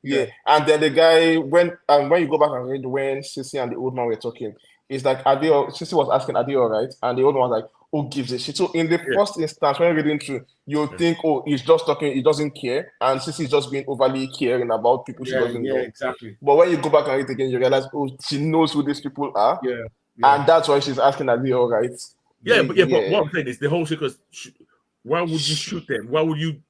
Yeah. And then the guy when you go back and read when Sissy and the old man were talking, it's like Sissy was asking, "Are they all right?" And the old man was like, "Who gives a shit?" So in the first instance, when you're reading through, you think, he's just talking, he doesn't care, and Sissy is just being overly caring about people she doesn't know. Exactly. But when you go back and read it again, you realize, she knows who these people are. Yeah. And that's why she's asking, "Are they all right?" But what I'm saying is the whole sequence. Why would you shoot them? Why would you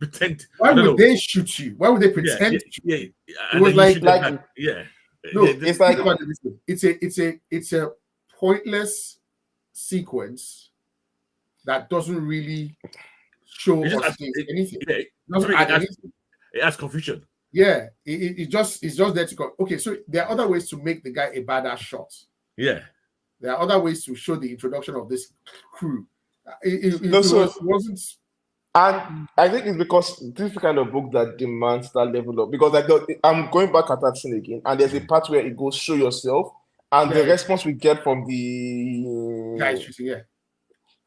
pretend? Why would they shoot you? Why would they pretend? It was like no, it's like it's a pointless sequence that doesn't really show us anything. It adds confusion. Yeah, it's just there to go. Okay, so there are other ways to make the guy a badass shot. Yeah, there are other ways to show the introduction of this crew. It wasn't. And I think it's because this is the kind of book that demands that level of, because I'm going back at that scene again, and there's a part where it goes, "Show yourself," and the response we get from the guy shooting,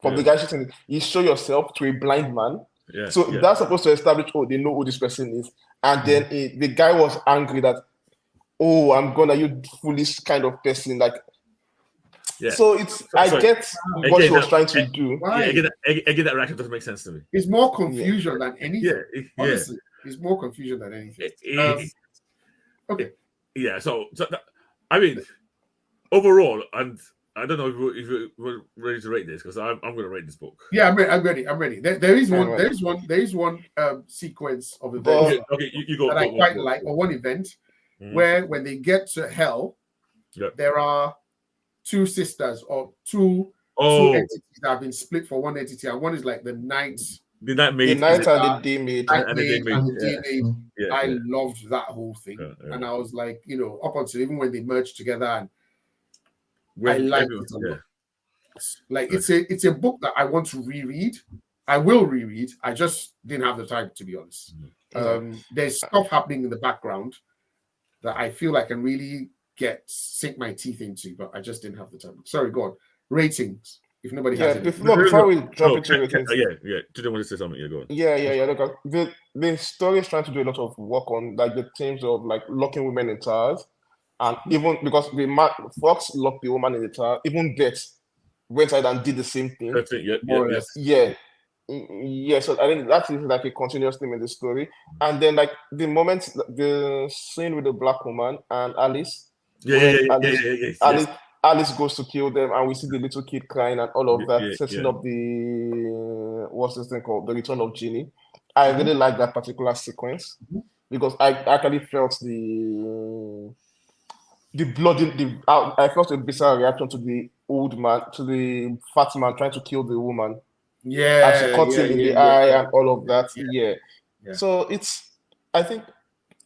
the guy shooting, is "Show yourself" to a blind man. Yeah. So that's supposed to establish, they know who this person is, and then the guy was angry that, "I'm gonna, you foolish kind of person," like. Yeah. So I get what she was trying to do. Again, that reaction doesn't make sense to me. It's more confusion than anything. Honestly, it's more confusion than anything. Okay. Yeah. So I mean, overall, and I don't know if we're ready to rate this because I'm going to rate this book. Yeah, I'm ready. There is one sequence of events. Okay, you go. That I quite like, or one event where when they get to hell, there are two sisters or two entities that have been split for one entity, and one is like the night maid, and the day maid. I loved that whole thing, and I was like, up until even when they merged together, and I liked it a lot. Like it's a book that I want to reread. I will reread. I just didn't have the time, to be honest. There's stuff happening in the background that I feel like I can really sink my teeth into, but I just didn't have the time. Sorry, go on. Ratings. If nobody has it. Before we jump into ratings. Didn't want to say something. Go on. Look, the story is trying to do a lot of work on like the themes of like locking women in towers, and even because Fox locked the woman in the tower, even Beth went ahead and did the same thing. So I think that is like a continuous theme in the story. And then like the scene with the black woman and Alice. Alice goes to kill them, and we see the little kid crying and all of that, setting up the what's this thing called, the return of Ginny. I really like that particular sequence because I actually felt the bloody. I felt a bizarre reaction to the old man, to the fat man trying to kill the woman. Yeah, and she cuts him in the eye and all of that. So I think.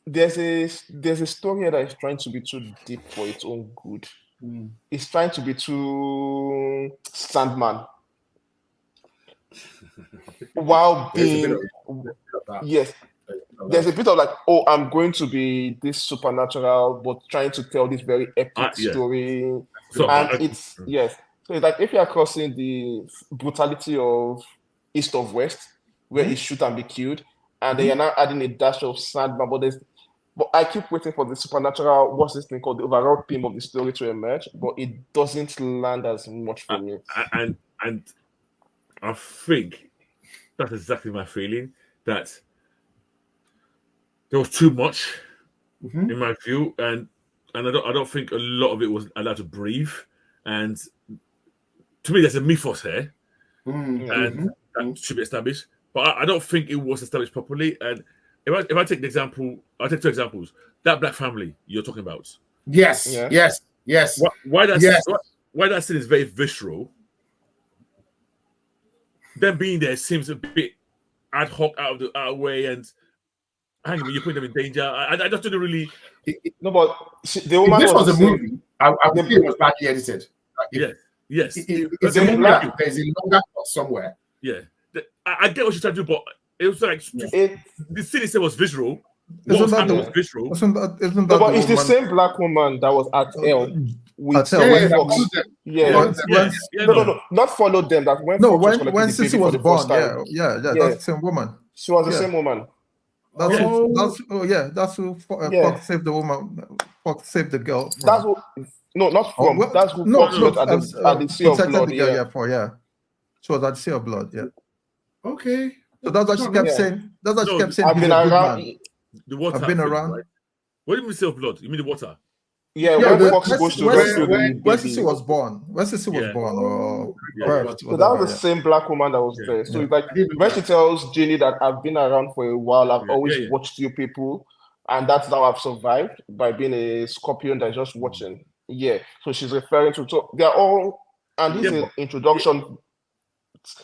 There's a story that is trying to be too deep for its own good. It's trying to be too Sandman. While being there's a bit of like, I'm going to be this supernatural, but trying to tell this very epic story. So it's like if you are crossing the brutality of East of West, where he shoot and be killed, and then you're now adding a dash of Sandman, but I keep waiting for the supernatural, what's this thing called, the overall theme of the story to emerge, but it doesn't land as much for me. And I think that's exactly my feeling, that there was too much in my view, and I don't think a lot of it was allowed to breathe. And to me, there's a mythos here, and that should be established. but I don't think it was established properly. And if I take the example, I'll take two examples. That black family you're talking about. Yes. Why that scene is very visceral. Them being there seems a bit ad hoc, out of the way, and hang on, you put them in danger. I just didn't really. No, but the woman this was a saying, movie. I would think it was badly edited. Yes. It's a movie. There's a longer cut somewhere. Yeah, I get what you're trying to do, but it was like the scene itself was visual. Isn't that was visual? Isn't that no, but it's the same black woman that was at L. No, not follow them. That when when Sissy was born, that's the same woman. She was the same woman. That's who Fox saved the woman. Fox saved the girl. That's who. No, not from. That's who Fox at the Sea of Blood. She was at the Sea of Blood. Yeah. Okay. So that's what she kept saying. That's what she kept saying. I've been around. The water. I've been around. Right? What do you mean Sea of Blood? You mean the water? Yeah, when Fox goes to rescue when Sissy was born. When Sissy was born, so that was the same black woman that was there. So it's like when she tells Ginny that I've been around for a while, I've always watched you people, and that's how I've survived, by being a scorpion that's just watching. Yeah. So she's referring to. So they're all, and this is an introduction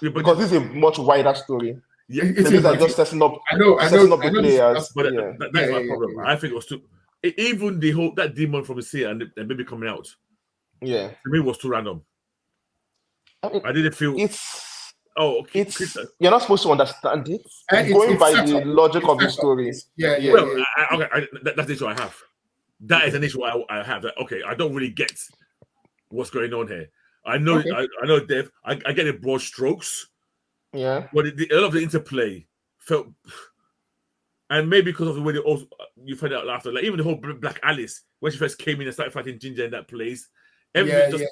because this is a much wider story. Yeah, these are just setting up. I know the players. But that's my problem. I think it was too. Even the whole that demon from the sea and baby coming out. Yeah, to me it was too random. I didn't feel it's. Oh, okay. You're not supposed to understand it. Going by the logic of the story. That's the issue I have. That is an issue I have. That I don't really get what's going on here. I know, I know, Dev. I get the broad strokes. Yeah, but a lot of the interplay felt, and maybe because of the way you find out after, like even the whole Black Alice when she first came in and started fighting Ginger in that place, everything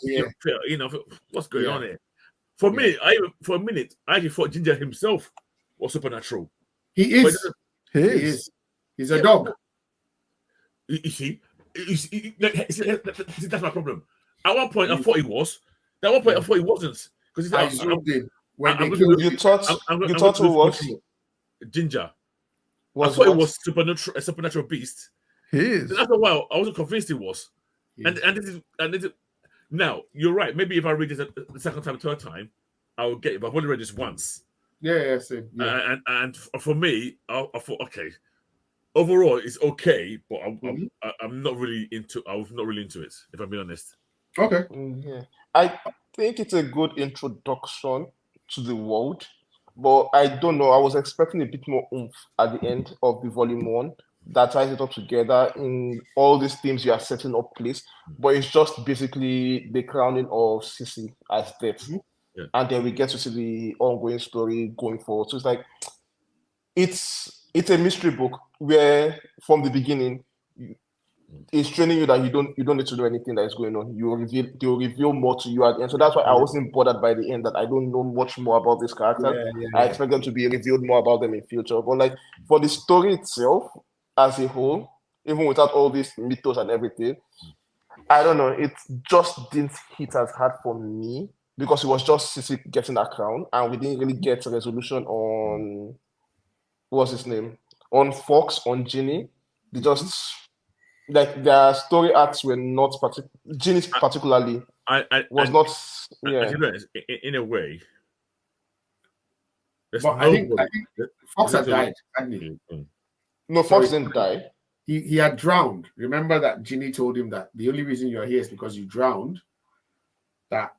what's going on here? For me, for a minute, I actually thought Ginger himself was supernatural. He is. He's a dog. You see, that's my problem. At one point, I thought he was. At one point, I thought he wasn't. Because I zoomed in. You thought who was Ginger? I thought it was a supernatural beast. He is. After a while, I wasn't convinced he was. And this is now you're right. Maybe if I read this the second time, third time, I will get it. But I've only read this once. Same. Yeah. And for me, I thought overall it's okay, but I'm not really into. I was not really into it, if I'm being honest. Okay. Yeah. I think it's a good introduction to the world, but I don't know. I was expecting a bit more oomph at the end of the volume 1 that ties it all together in all these themes you are setting up place. But it's just basically the crowning of Sissy as death. Yeah. And then we get to see the ongoing story going forward. So it's like it's a mystery book where from the beginning it's training you that you don't need to know anything that is going on. They will reveal more to you at the end. So that's why I wasn't bothered by the end that I don't know much more about this character. I expect them to be revealed more about them in future. But like for the story itself as a whole, even without all these mythos and everything, I don't know. It just didn't hit as hard for me because it was just Sissy getting that crown, and we didn't really get a resolution on what's his name, on Fox, on Ginny. They just like their story arcs were not Ginny's particularly was not. Yeah, in a way. But I think Fox had died, hadn't he? No, Fox didn't die. He had drowned. Remember that Ginny told him that the only reason you're here is because you drowned. That.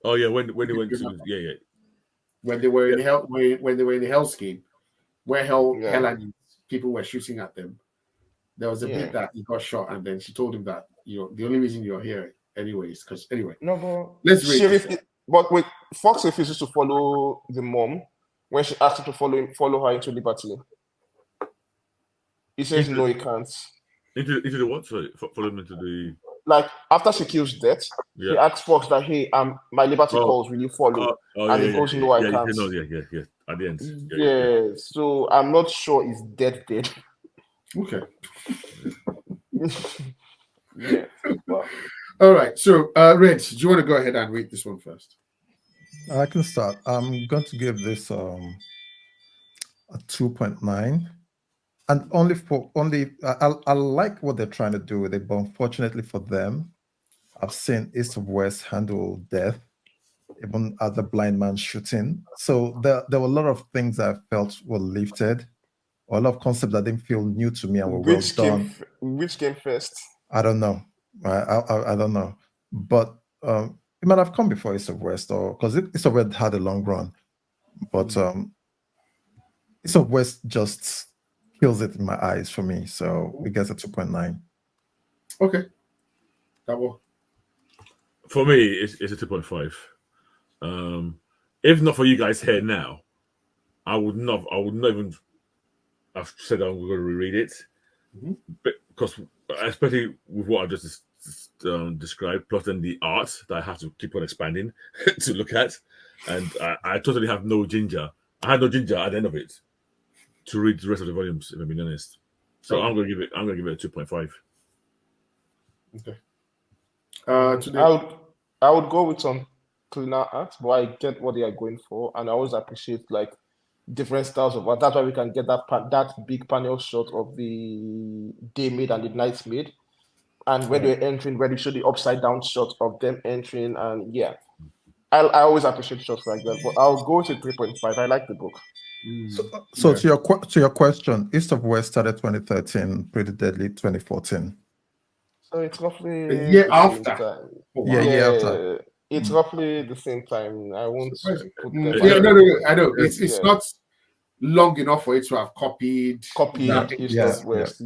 Oh yeah, when they went to when they were in hell, when they were in the hellscape, where hell and people were shooting at them. There was a bit that he got shot, and then she told him that the only reason you're here, anyways, because anyway. No, but let's read. But wait, Fox refuses to follow the mom when she asked him to follow her into Liberty. He says no, he can't. Into the what? Sorry, follow him into the. Like after she kills Death, he asks Fox that, "Hey, my Liberty calls. Will you follow?" And he goes, "No, I can't." Yeah. At the end. So I'm not sure he's dead. Okay. Yeah. All right. So, Red, do you want to go ahead and read this one first? I can start. I'm going to give this 2.9. And I like what they're trying to do with it, but unfortunately for them, I've seen East of West handle death, even at the blind man shooting. So there were a lot of things that I felt were lifted, or a lot of concepts that didn't feel new to me and were well done. Which came first? I don't know. I don't know. But it might have come before East of West, or because East of West had a long run. But East of West just kills it in my eyes for me. So it gets a 2.9. Okay. Double. For me, it's a 2.5. If not for you guys here now, I would not even have said I'm going to reread it, because especially with what I just described, plus then the art that I have to keep on expanding to look at, and I totally have no ginger. I had no ginger at the end of it to read the rest of the volumes, if I'm being honest. So I'm going to give it a 2.5. Okay. I would go with some cleaner art, but I get what they are going for, and I always appreciate like different styles of art. That's why we can get that big panel shot of the day made and the night made, and when they're entering, where they show the upside down shot of them entering, and I always appreciate shots like that. But I'll go to 3.5. I like the book. So to your question, East of West started 2013, Pretty Deadly 2014. So it's roughly a year after. Time. Oh, wow. Year after. It's roughly the same time. I won't put them. No. I know. It's not long enough for it to have copied East of West.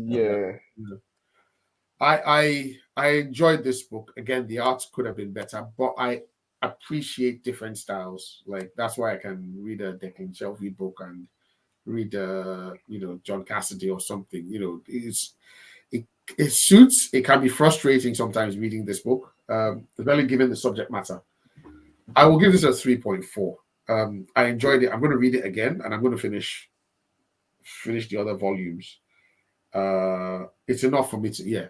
I enjoyed this book. Again, the art could have been better, but I appreciate different styles. Like that's why I can read a Declan Shelby book and read John Cassaday or something. It suits. It can be frustrating sometimes reading this book, especially given the subject matter. I will give this a 3.4. I enjoyed it. I'm going to read it again, and I'm going to finish the other volumes. It's enough for me to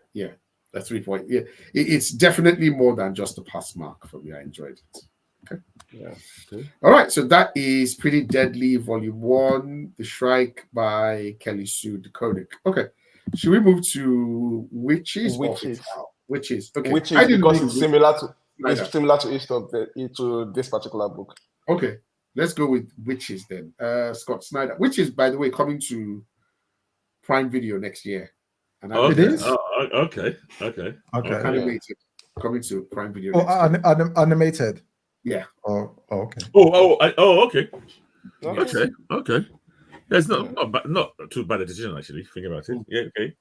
a 3 point. Yeah, it's definitely more than just a pass mark for me. I enjoyed it. Okay. Yeah. Okay. All right. So that is Pretty Deadly, Volume 1, The Shrike by Kelly Sue Decoding. Okay. Should we move to Witches? Witches. Okay. Witches, because it's similar to to this particular book. Okay. Let's go with Witches then. Scott Snyder. Witches, by the way, coming to Prime Video next year. And it is? Okay. Animated. Coming to Prime Video. Animated. Yeah. Oh, okay. Okay. Yes. Okay. It's not too bad a decision, actually, thinking about it. Yeah, okay.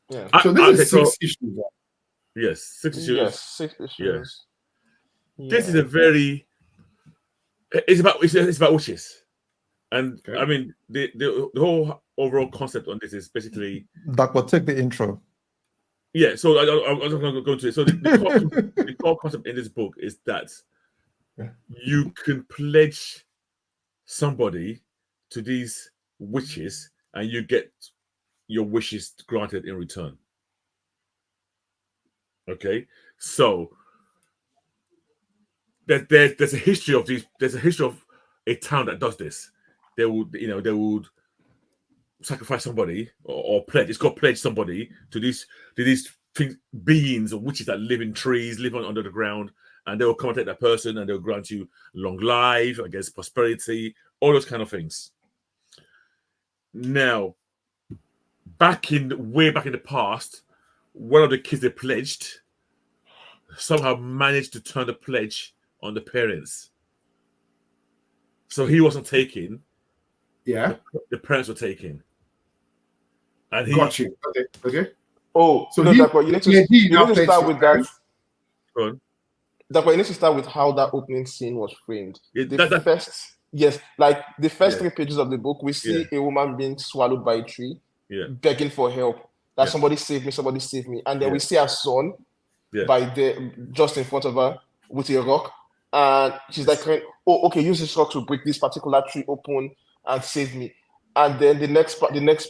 Yeah. So this is 6 issues. Yes, 6 issues. Yes, 6 issues. Yeah. This is a very... It's about witches. And, I mean, the whole overall concept on this is basically... But take the intro. Yeah, so I was going to go into it. So the core concept in this book is that you can pledge somebody to these witches and you get your wishes granted in return. Okay, so there's a history of these. There's a history of a town that does this. They would sacrifice somebody or pledge. It's called pledge somebody to these beings or witches that live in trees, live under the ground, and they will come and take that person and they'll grant you long life, I guess, prosperity, all those kind of things. Now, way back in the past, one of the kids they pledged somehow managed to turn the pledge on the parents. So he wasn't taken. Yeah. The parents were taken. And he got you. Okay. Oh, so you need to start with that. Go on. You need to start with how that opening scene was framed. The first 3 pages of the book, we see a woman being swallowed by a tree, begging for help. That somebody save me. And then we see her son just in front of her with a rock. And she's like, oh, okay, use this rock to break this particular tree open and save me. And then the next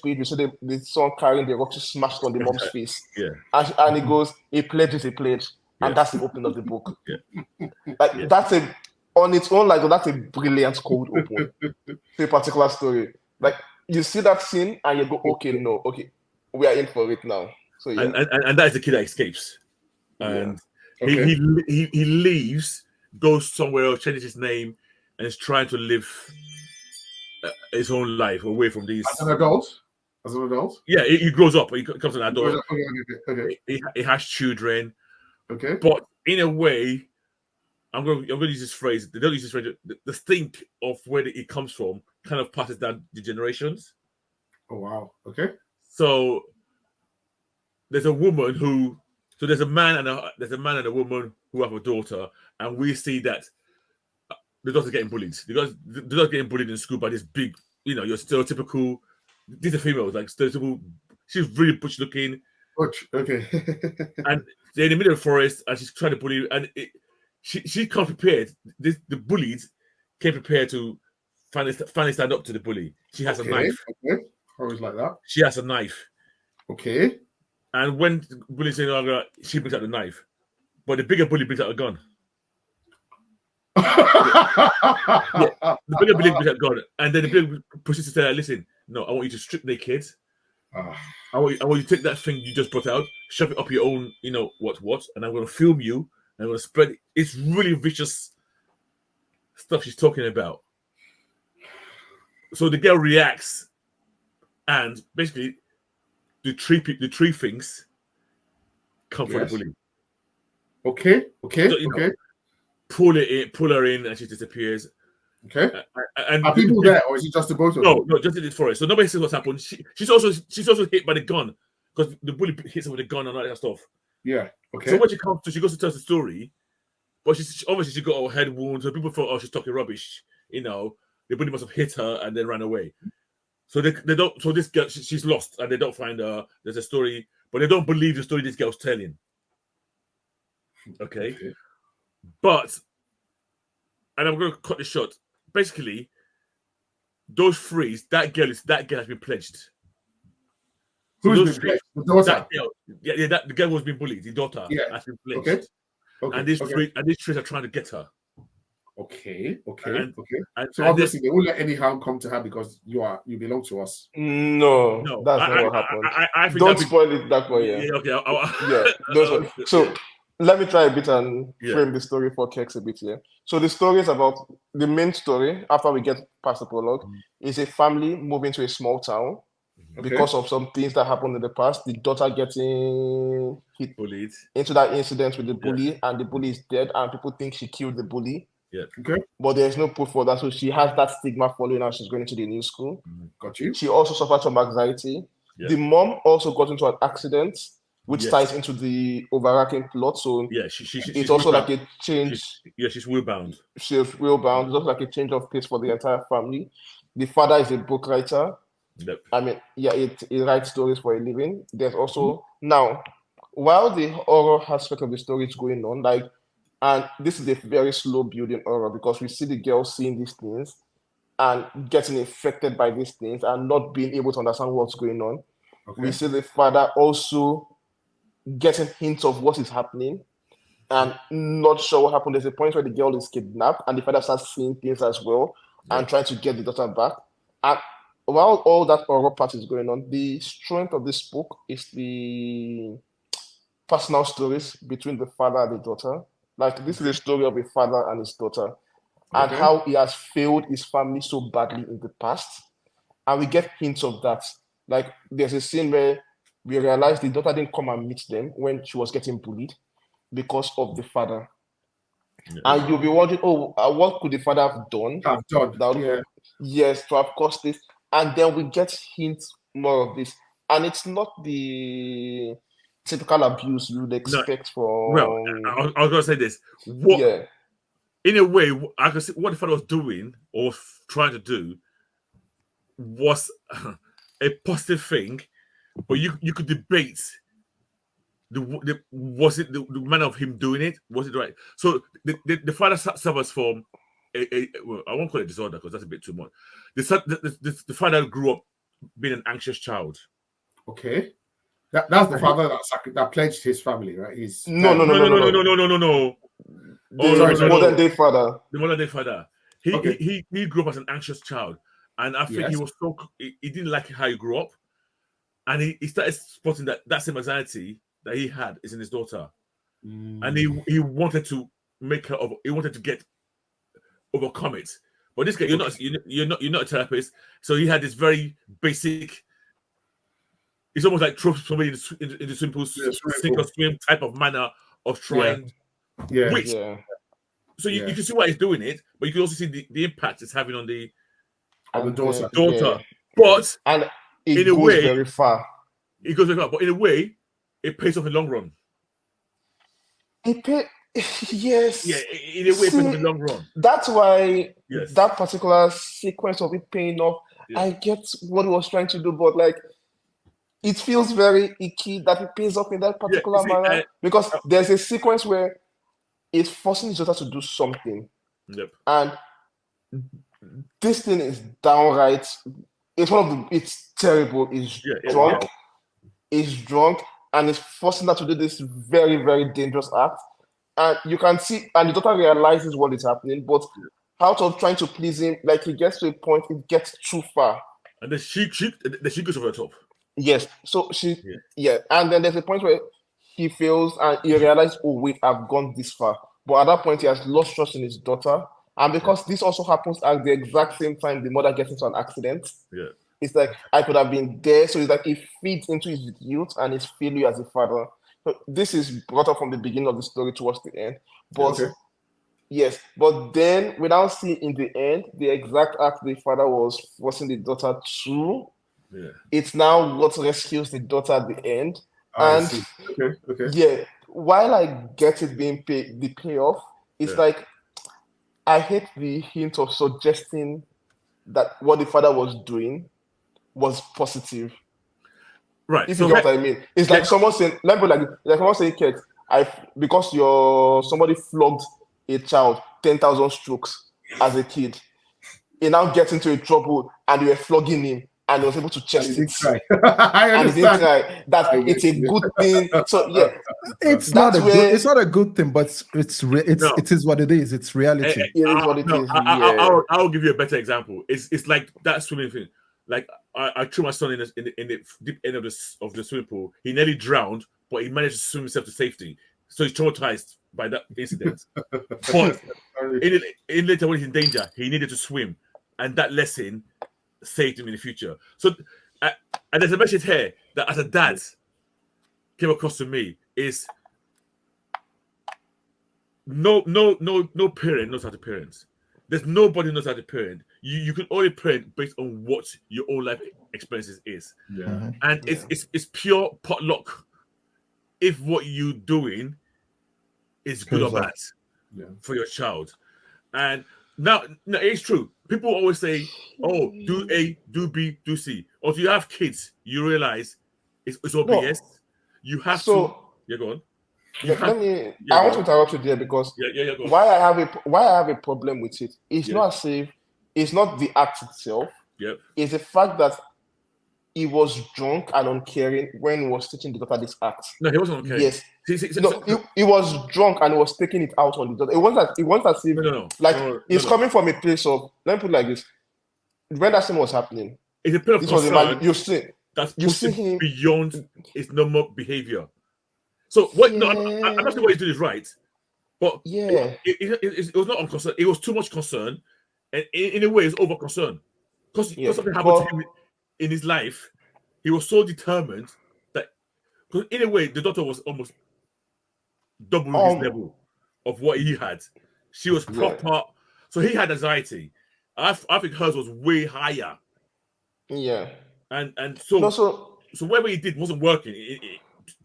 page, we see the son carrying the rock to smash on the mom's face. Yeah. And he goes, a pledge is a pledge. And that's the opening of the book. Yeah. That's on its own, that's a brilliant cold open to a particular story. Like, you see that scene and you go, okay, no, okay, we are in for it now. So yeah, and that is the kid that escapes, and Okay. he leaves, goes somewhere else, changes his name, and is trying to live his own life away from these. As an adult. Yeah, he grows up. He becomes an adult. Okay. He has children. Okay. But in a way, I'm going to use this phrase. They don't use this phrase. The stink of where it comes from kind of passes down the generations. Oh wow. Okay. So there's a woman who. So there's a man and a woman who have a daughter, and we see that the daughter's getting bullied. The daughter's getting bullied in school by this big, your stereotypical. These are females, like stereotypical. She's really butch looking. Butch. Okay. And they're in the middle of the forest, and she's trying to bully you, and she comes prepared. The bullied came prepared to finally stand up to the bully. She has a knife. Okay. Always like that. She has a knife. Okay. And when the bully's saying, "Oh, she brings out the knife," but the bigger bully brings out a gun. The bigger bully brings out a gun, and then the bigger proceeds to say, "Listen, no, I want you to strip naked. I want you to take that thing you just brought out, shove it up your own, what, and I'm going to film you, and I'm going to spread it." It's really vicious stuff she's talking about. So the girl reacts, and basically, the three things come from the bully. Okay. So, pull her in, and she disappears. Okay. And are people there, or is it just the both of them? No, just in this forest. So nobody sees what's happened. She's also hit by the gun because the bully hits her with a gun and all that stuff. Yeah. Okay. So when she comes to, she goes to tell the story, but she got a head wound. So people thought, she's talking rubbish. The bully must have hit her and then ran away. So they don't. So this girl, she's lost, and they don't find her. There's a story, but they don't believe the story this girl's telling. Okay. But, and I'm going to cut this short. Basically, those three, that girl has been pledged. Who's been pledged? The daughter. That girl, the girl who's been bullied. The daughter has been pledged. Okay. And these three are trying to get her. Okay. And so obviously they won't let any harm come to her because you belong to us. No, that's not what happened. I think don't spoil it that way. Yeah. Okay. So let me try a bit and frame the story for Kex a bit here. So the story is about the main story. After we get past the prologue, is a family moving to a small town because of some things that happened in the past. The daughter getting hit bullied into that incident with the bully, and the bully is dead, and people think she killed the bully. Yeah. Okay. But there's no proof for that, so she has that stigma following her. She's going into the new school. Got you. She also suffered from anxiety. Yeah. The mom also got into an accident, which ties into the overarching plot. So it's also like a change. She's wheel-bound. She's wheel-bound. It's also like a change of pace for the entire family. The father is a book writer. Yep. I mean, he writes stories for a living. There's also now, while the horror aspect of the story is going on, and this is a very slow building horror because we see the girl seeing these things and getting infected by these things and not being able to understand what's going on. Okay. We see the father also getting hints of what is happening and not sure what happened. There's a point where the girl is kidnapped and the father starts seeing things as well and trying to get the daughter back. And while all that horror part is going on, the strength of this book is the personal stories between the father and the daughter. Like, this is a story of a father and his daughter and how he has failed his family so badly in the past. And we get hints of that. Like, there's a scene where we realize the daughter didn't come and meet them when she was getting bullied because of the father. Yeah. And you'll be wondering, what could the father have done? Yes, to have caused this. And then we get hints more of this. And it's not the typical abuse you would expect from... Well, I was going to say this. In a way, I could see what the father was doing or trying to do was a positive thing, but you could debate was it the manner of him doing it? Was it right? So the father suffers from well, I won't call it disorder because that's a bit too much. The father grew up being an anxious child. Okay. That's the father that pledged his family, right? No. The modern day father. The modern day father. He grew up as an anxious child, And I think he didn't like how he grew up. And he started spotting that same anxiety that he had is in his daughter. And he wanted to he wanted to overcome it. But this guy, you're not a therapist. So he had this very basic, it's almost like throw somebody in the simple sink or swim type of manner of trying. So you can see why he's doing it, but you can also see the impact it's having on the daughter. Yeah. But and it goes very far. It goes very far, but in a way, it pays off in the long run. Yes. Yeah, in a way, it pays off in the long run. That's why that particular sequence of it paying off, I get what he was trying to do, but like, it feels very icky that it pays off in that particular manner, because there's a sequence where it's forcing his daughter to do something. Yep. And this thing is downright, it's terrible. It's drunk. It's drunk, and it's forcing her to do this very, very dangerous act. And you can see, and the daughter realizes what is happening, but out of trying to please him, like, he gets to a point, it gets too far. And then she goes over the top. Yes. So and then there's a point where he fails and he realizes, oh wait, I've gone this far. But at that point, he has lost trust in his daughter. And because this also happens at the exact same time the mother gets into an accident. Yeah. It's like, I could have been there. So it's like it feeds into his youth and his failure as a father. So this is brought up from the beginning of the story towards the end. But yes, but then without seeing in the end the exact act the father was forcing the daughter to, it's now what rescues the daughter at the end. And while I get it being the payoff, it's like, I hate the hint of suggesting that what the father was doing was positive. Right. If you know what I mean. It's like someone saying, like someone saying, Kate, because somebody flogged a child 10,000 strokes as a kid, he now gets into a trouble and you were flogging him and he was able to chest it. And he didn't cry. It's a good thing. So it's not a good thing, but it is what it is. It's reality. It is what it is. I'll give you a better example. It's like that swimming thing. Like I threw my son in the deep end of the swimming pool. He nearly drowned, but he managed to swim himself to safety. So he's traumatized by that incident. But in later when he's in danger, he needed to swim, and that lesson saved him in the future. So, and there's a message here that as a dad came across to me is no parent knows how to parent. There's nobody knows how to parent. You can only parent based on what your own life experiences is. Yeah. And it's pure potluck if what you're doing is good or bad for your child. And now it's true. People always say, oh, do A, do B, do C. Or if you have kids, you realize it's all BS. You have to. Yeah, go on. I want to interrupt you there because why I have a problem with it is not as if it's not the act itself. Yep. It's the fact that he was drunk and uncaring when he was teaching the daughter this act. No, he wasn't uncaring. Yes. He was drunk and he was taking it out on the daughter. It wasn't as if it's coming from a place of, let me put it like this. When that thing was happening, it's a bit of concern. You see him beyond his normal behavior. So what? No, I'm not saying what he's doing is right, but it was not unconcerned. It was too much concern, and in a way, it's over concern because something happened to him in his life. He was so determined that, because in a way, the daughter was almost double his level of what he had. She was proper, so he had anxiety. I think hers was way higher. Yeah, and so whatever he did wasn't working.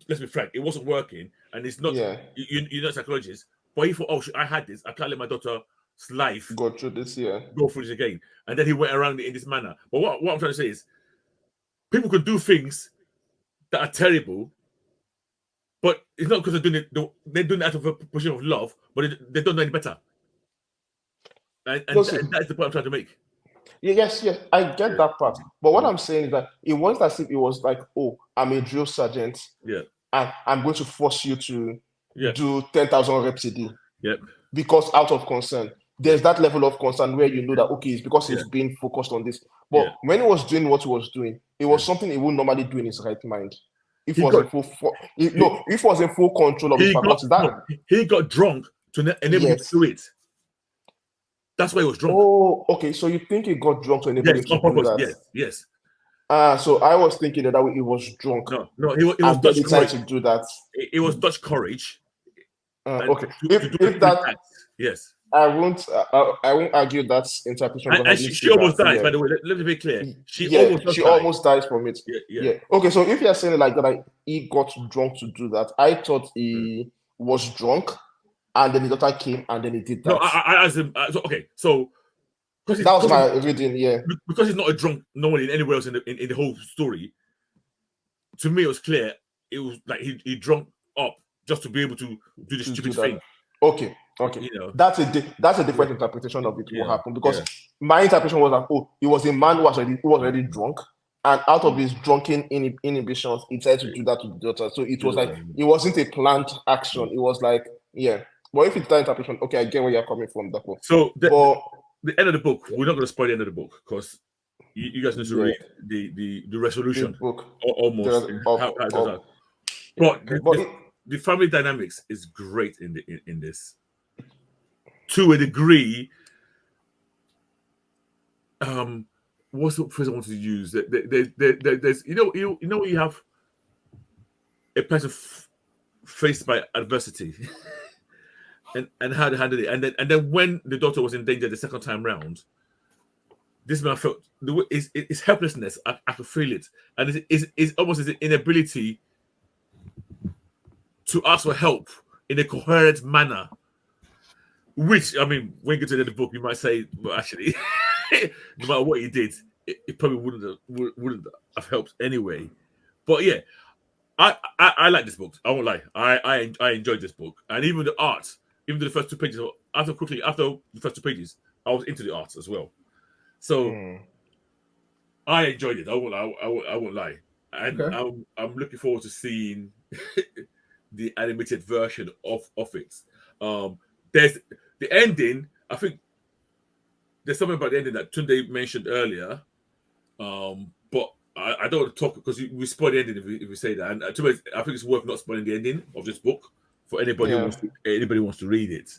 Let's be frank, it wasn't working, and it's not. You're not a psychologist, but he thought, oh, I had this. I can't let my daughter's life go through this. Go through this again, and then he went around it in this manner. But what I'm trying to say is, people could do things that are terrible, but it's not because they're doing it. They're doing it out of a position of love, but they don't know any better. And that's the point I'm trying to make. Yes, I get that part. But what I'm saying is that it wasn't as if it was like, oh, I'm a drill sergeant. Yeah. And I'm going to force you to do 10,000 reps a day. Yep. Because out of concern. There's that level of concern where you know that, okay, it's because he's being focused on this. But when he was doing what he was doing, it was something he would normally do in his right mind. If he was in full control of his faculties, he got drunk to enable him to do it. That's why he was drunk. Oh, okay. So you think he got drunk to enable him to do that? Yes. So I was thinking that he was drunk. No, he was Dutch courage to do that. It was Dutch courage. Okay. If that, yes. I won't argue that interpretation. And she almost died, by the way. Let me be clear. She almost died from it. Yeah. Okay, so if you're saying it like that, he got drunk to do that, I thought he was drunk, and then the daughter came, and then he did that. No, I asked him. So that was my reading. Yeah, because he's not a drunk normally anywhere else in the whole story. To me, it was clear. It was like he drunk up just to be able to do the stupid thing. Okay. You know, that's a different interpretation of it. What happened? Because my interpretation was that he was a man who was already drunk, and out of his drunken inhibitions, he tried to do that to the daughter. So it was like it wasn't a planned action. It was like But if it's that interpretation, okay, I get where you're coming from. That one. So the end of the book, we're not going to spoil the end of the book because you guys need to read the resolution. The book almost. How it does that. But the family dynamics is great in this. To a degree, what's the phrase I want to use? There's when you have a person faced by adversity, and how to handle it, and then when the daughter was in danger the second time round, this man felt his helplessness. I could feel it, and it's almost his inability to ask for help in a coherent manner. Which, I mean, when you get to the end of the book, you might say, well, actually, no matter what he did, it probably wouldn't have helped anyway. But yeah, I like this book. I won't lie. I enjoyed this book, and even the art, even the first 2 pages. After the first 2 pages, I was into the art as well. So I enjoyed it. I won't lie. And I'm looking forward to seeing the animated version of it. There's the ending. I think there's something about the ending that Tunde mentioned earlier, but I don't want to talk because we spoil the ending if we say that. And to me, I think it's worth not spoiling the ending of this book for anybody who wants to read it.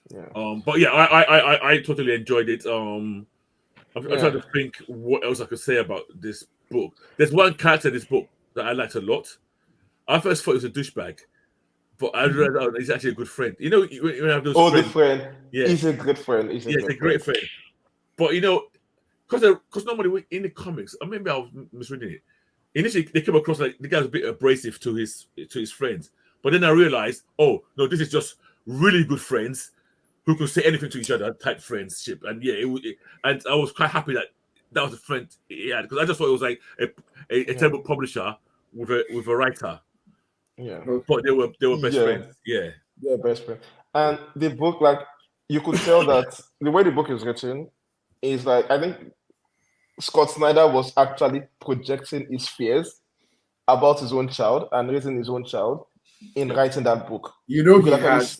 Yeah. But yeah, I totally enjoyed it. I'm trying to think what else I could say about this book. There's one character in this book that I liked a lot. I first thought he was a douchebag. But I realized he's actually a good friend. You know, when you have those friends. The friend. Yeah. He's a good friend. He's a great friend. But, because normally in the comics, or maybe I was misreading it, initially they came across like the guy was a bit abrasive to his friends. But then I realized, oh, no, this is just really good friends who could say anything to each other type friendship. And and I was quite happy that was a friend he had. Because I just thought it was like a terrible publisher with a writer. Yeah, but they were best friends. Yeah, best friends. And the book, like you could tell that the way the book is written is like I think Scott Snyder was actually projecting his fears about his own child and raising his own child in writing that book. You know, he has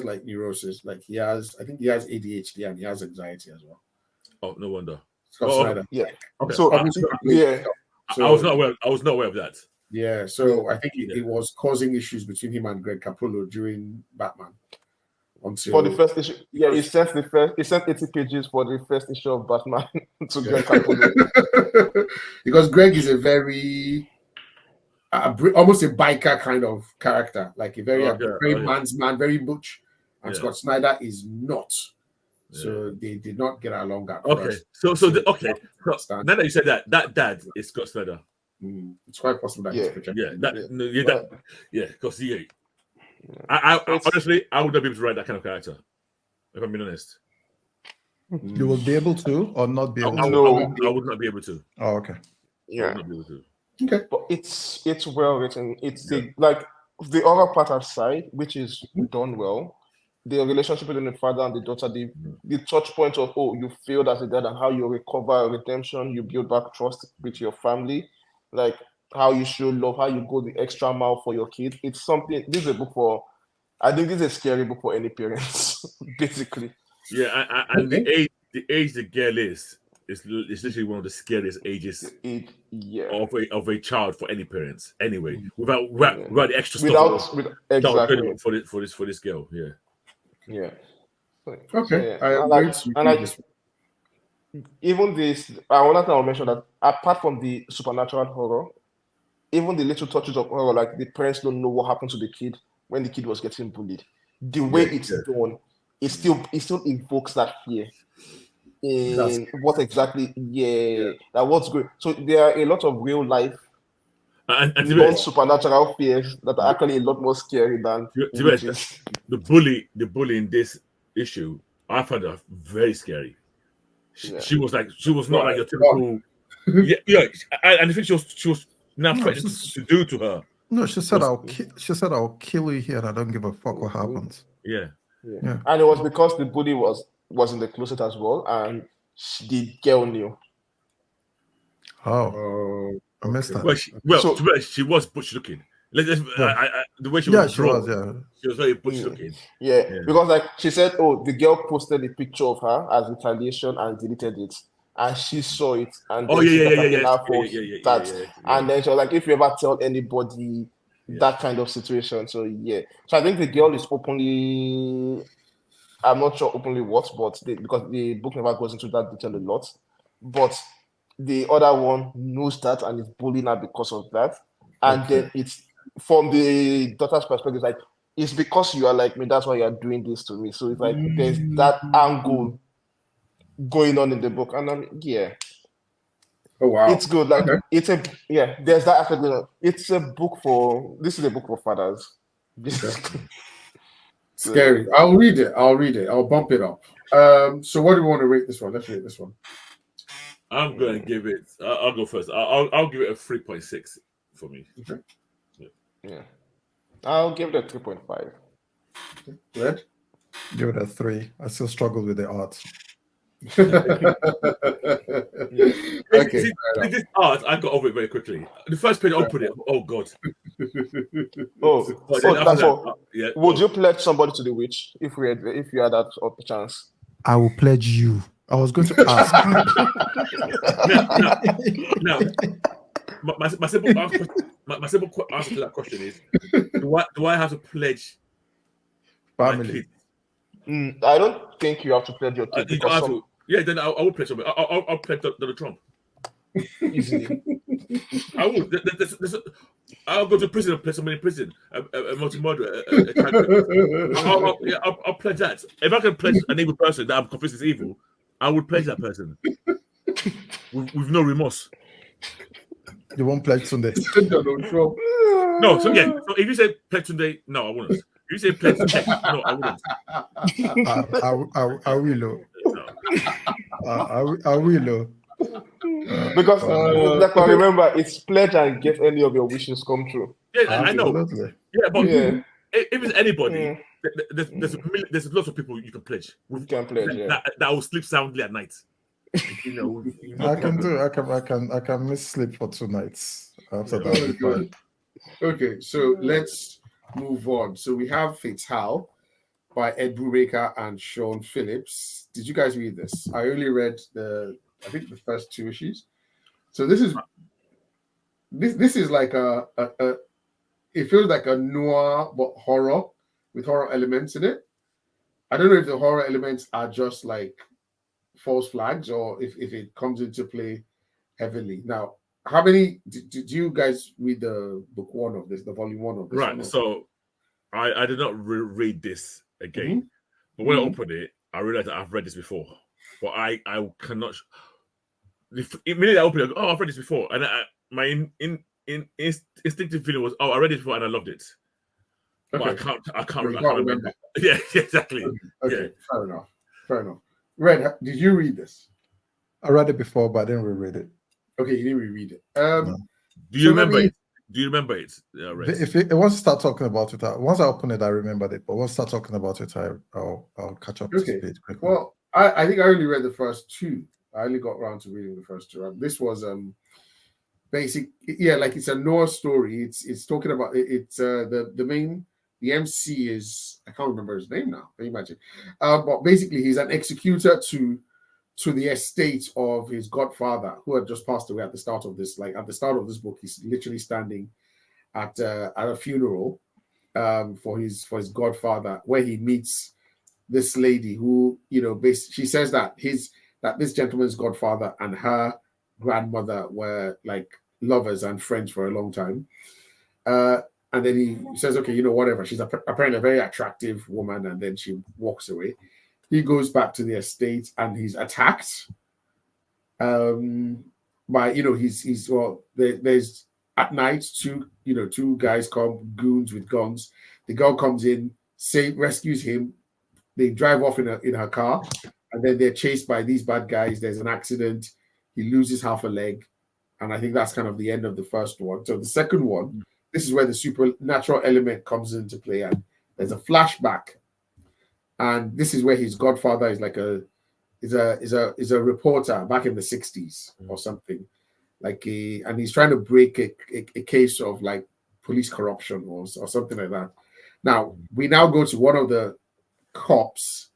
like neurosis. Like I think he has ADHD and he has anxiety as well. Oh, no wonder. Scott Snyder. Yeah. Okay. So I was not aware of that. Yeah, so I think it was causing issues between him and Greg Capullo during Batman. For the first issue, he sent 80 pages for the first issue of Batman to Greg Capullo. Because Greg is a very almost a biker kind of character, like a very man's man, very butch, and Scott Snyder is not. So they did not get along at first. So now that you said that dad is Scott Snyder. It's quite possible that he's projecting. Because I honestly I would not be able to write that kind of character, if I'm being honest. You will be able to or not be able to? I would not be able to. Oh, okay. Yeah. I would not be able to. Okay. But it's well written. It's like the other part aside, which is done well. The relationship between the father and the daughter, the touch point of you failed as a dad and how you recover redemption, you build back trust with your family, like how you show love, how you go the extra mile for your kid. It's something. This is a book for. I think this is a scary book for any parents, basically. Yeah, and the the age the girl is literally one of the scariest ages of a child for any parents. Anyway, without the extra stuff exactly for this girl. Yeah. Okay. Even this, I wanted to mention that apart from the supernatural horror, even the little touches of horror, like the parents don't know what happened to the kid when the kid was getting bullied. The way it's done, it still invokes that fear. What exactly? That what's good. So there are a lot of real life and non-supernatural fears that are actually a lot more scary than witches. The bully in this issue, I found her very scary. She was not like your typical. And I think she was now threatening to do to her. No, she said I'll kill you here, and I don't give a fuck what happens. Yeah. And it was because the bully was in the closet as well, and the girl knew. Oh, I missed that. She was butch looking. The way she was she was very butch looking. Yeah, because like she said, the girl posted a picture of her as retaliation and deleted it, and she saw it, and then and then she was like, if you ever tell anybody that kind of situation, so I think the girl is openly. I'm not sure openly what, but because the book never goes into that detail a lot, but the other one knows that and is bullying her because of that. And then it's from the daughter's perspective, like, it's because you are like me, that's why you are doing this to me. So it's like there's that angle going on in the book. And oh wow, it's good. Like there's that aspect going on. This is a book for fathers. Scary. I'll read it. I'll bump it up. So what do we want to rate this one? Let's rate this one. I'm going to give it. I'll go first. I'll give it a 3.6 for me. Okay. Yeah. I'll give it a 3.5. Okay. Red? Give it a 3. I still struggle with the art. Okay. See, this art, I got over it very quickly. The first page I opened it. Oh God. That's all. Would you pledge somebody to the witch if you had that chance? I will pledge you. I was going to ask. No. My simple answer to that question is: do I have to pledge family? I don't think you have to pledge your kid. Then I will pledge somebody. I'll pledge Donald Trump. Easily. I would. I'll go to prison and pledge somebody in prison. A multi-murderer. I'll pledge that. If I can pledge an evil person that I'm convinced is evil, I would pledge that person with no remorse. You won't pledge Sunday. No, so if you say pledge Sunday, no, I wouldn't. If you say pledge check, no, I wouldn't. I will. I will. Because I remember, it's pledge and get any of your wishes come true. Yeah, I know. Yeah, but if it's anybody, there's lots of people you can pledge. That will sleep soundly at night. I can miss sleep for 2 nights after that. Okay, so let's move on. So we have Fatal by Ed Brubaker and Sean Phillips. Did you guys read this? I only read the first 2 issues. So this is like it feels like a noir but horror with horror elements in it. I don't know if the horror elements are just like false flags or if it comes into play heavily. Now, how many did you guys read the book 1 of this, the volume 1 of this? Right. So I did not read this again, but when I opened it, I realized that I've read this before. But I cannot. Immediately I opened it, I've read this before, and my instinctive feeling was, I read it before and I loved it. Okay. But I can't remember. Yeah, exactly. Okay. Fair enough. Red, did you read this? I read it before, but I didn't reread it. Okay, you didn't reread it. No. Do you remember it? Do you remember it? If it wants to start talking about it, once I open it, I remembered it. But once I start talking about it, I'll catch up to speed quickly. Well, I think I only read the first 2. I only got around to reading the first 2. This was basic, like it's a noir story. It's talking about it's the MC is, I can't remember his name now. Can you imagine? But basically, he's an executor to to the estate of his godfather, who had just passed away at the start of this. Like at the start of this book, he's literally standing at a funeral for his godfather, where he meets this lady who, she says that this gentleman's godfather and her grandmother were like lovers and friends for a long time. And then he says, okay, whatever. She's apparently a very attractive woman, and then she walks away. He goes back to the estate and he's attacked by, there's at night two guys come, goons with guns. The girl comes in, rescues him. They drive off in her car, and then they're chased by these bad guys. There's an accident. He loses half a leg, and I think that's kind of the end of the first one. So the second one, this is where the supernatural element comes into play, and there's a flashback, and this is where his godfather is like is a reporter back in the 60s or something, and he's trying to break a case of like police corruption or something like that. Now we now go to one of the cops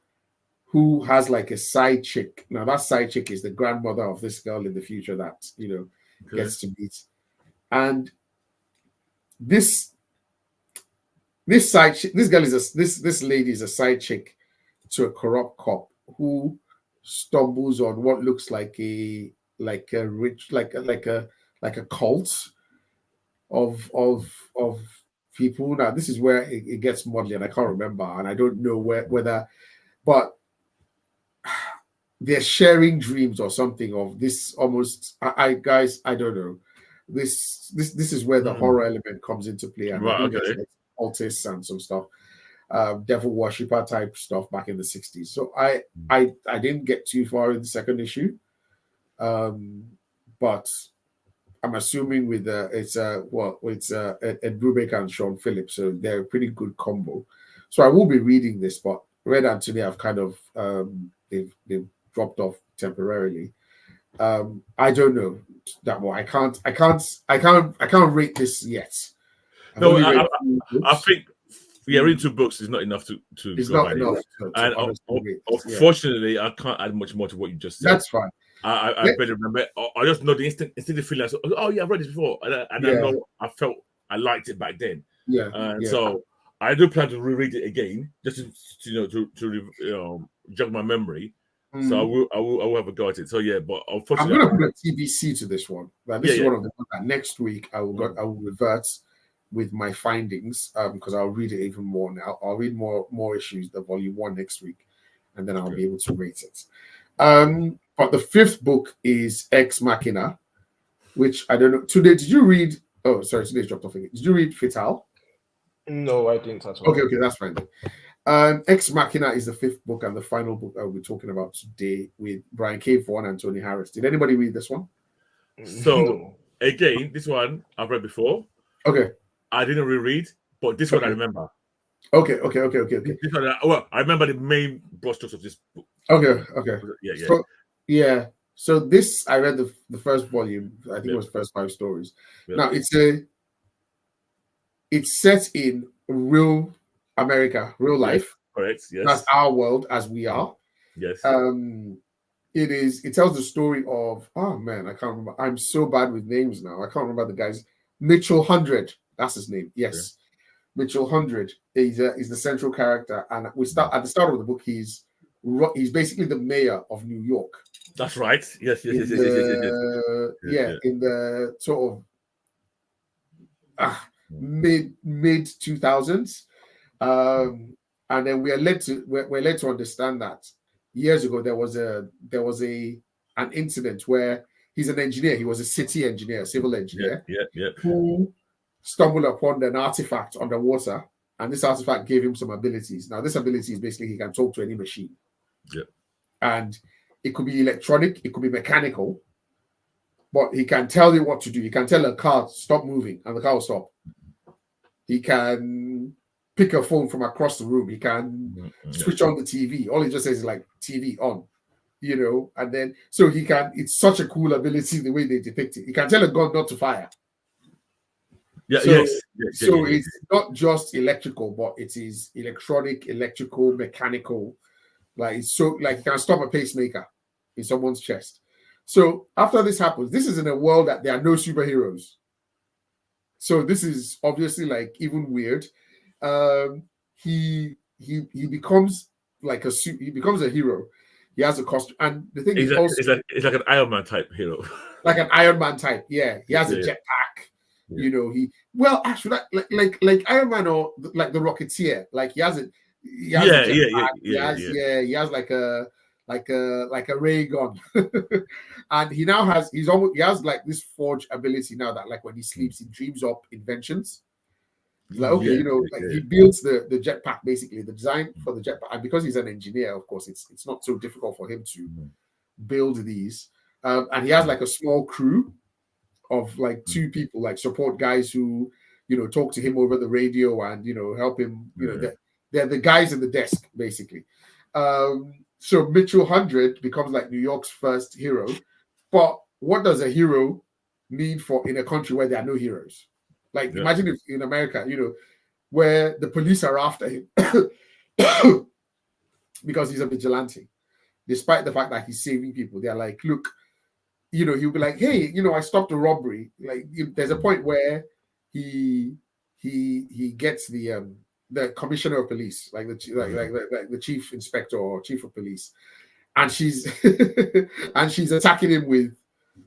who has like a side chick. Now that side chick is the grandmother of this girl in the future that gets to meet, and this girl is this lady is a side chick to a corrupt cop who stumbles on what looks like a cult of people. Now this is where it gets muddly, and I can't remember, and I don't know whether, but they're sharing dreams or something of this almost. I don't know. This is where the horror element comes into play, and I think there's cultists and some stuff, devil worshipper type stuff back in the 60s. So I didn't get too far in the second issue, but I'm assuming with it's Ed Brubaker and Sean Phillips, so they're a pretty good combo. So I will be reading this, but Red and today I've kind of they've dropped off temporarily. I don't know that more. I can't rate this yet. No, I think reading 2 books is not enough to it's go not enough. And unfortunately, I can't add much more to what you just said. That's fine. I better remember. I just know the instinctive feeling. Oh yeah, I've read this before, and I know I felt I liked it back then. So I do plan to reread it again, just to jog my memory. So I will have a go at it. So yeah, but unfortunately, I'm going to put a TBC to this one. This is one of the ones that next week I will revert with my findings because I'll read it even more now. I'll read more issues, the volume 1 next week, and then I'll be able to rate it. But the 5th book is Ex Machina, which I don't know. Today, did you read? Oh, sorry, today's dropped off again. Did you read Fatal? No, I didn't at all. Okay, that's fine then. Ex Machina is the 5th book and the final book I'll be talking about today with Brian K. Vaughan and Tony Harris. Did anybody read this one? So again, this one I've read before. Okay. I didn't reread, but this one I remember. Okay. This one, I remember the main broad strokes of this book. Okay. So this I read the first volume. I think it was first 5 stories. Now it's set in real America, real life. Correct. Yes. That's our world as we are. Yes. It tells the story of I can't remember. I'm so bad with names now. I can't remember the guy's Mitchell 100. That's his name. Yes. Yeah. Mitchell 100 is the central character, and we start at the start of the book. He's basically the mayor of New York. That's right. Yes. In the sort of mid 2000s, and then we're led to understand that years ago there was an incident where he's an engineer. He was a city engineer, civil engineer, who stumbled upon an artifact underwater, and this artifact gave him some abilities. Now, this ability is basically he can talk to any machine. Yeah. And it could be electronic, it could be mechanical, but he can tell you what to do. He can tell a car, stop moving, and the car will stop. He can pick a phone from across the room. He can switch on the TV. All he just says is like, TV on, and then, so he can, it's such a cool ability the way they depict it. He can tell a gun not to fire. It's not just electrical, but it is electronic, electrical, mechanical. Like, it's so, like, you can stop a pacemaker. in someone's chest. So after this happens, this is in a world that there are no superheroes. So this is obviously like even weird. He becomes like he becomes a hero. He has a costume, and the thing is also it's like an Iron Man type hero, like an Iron Man type. Yeah, he has a jetpack. Yeah. You know, actually like Iron Man or like the Rocketeer. Like he has a jetpack. He has like a ray gun. And he now has he has like this forge ability now that like when he sleeps he dreams up inventions. He's like, okay, he builds the jetpack, basically the design for the jetpack, and because he's an engineer, of course it's not so difficult for him to build these. And he has like a small crew of like 2 people, like support guys who talk to him over the radio and help him. They're the guys in the desk, basically. So Mitchell 100 becomes like New York's first hero. But what does a hero need for in a country where there are no heroes? Like imagine if in America, where the police are after him because he's a vigilante, despite the fact that he's saving people. They're like, look, he'll be like, hey, I stopped a robbery. Like there's a point where he gets the commissioner of police, like the chief inspector or chief of police, and she's she's attacking him with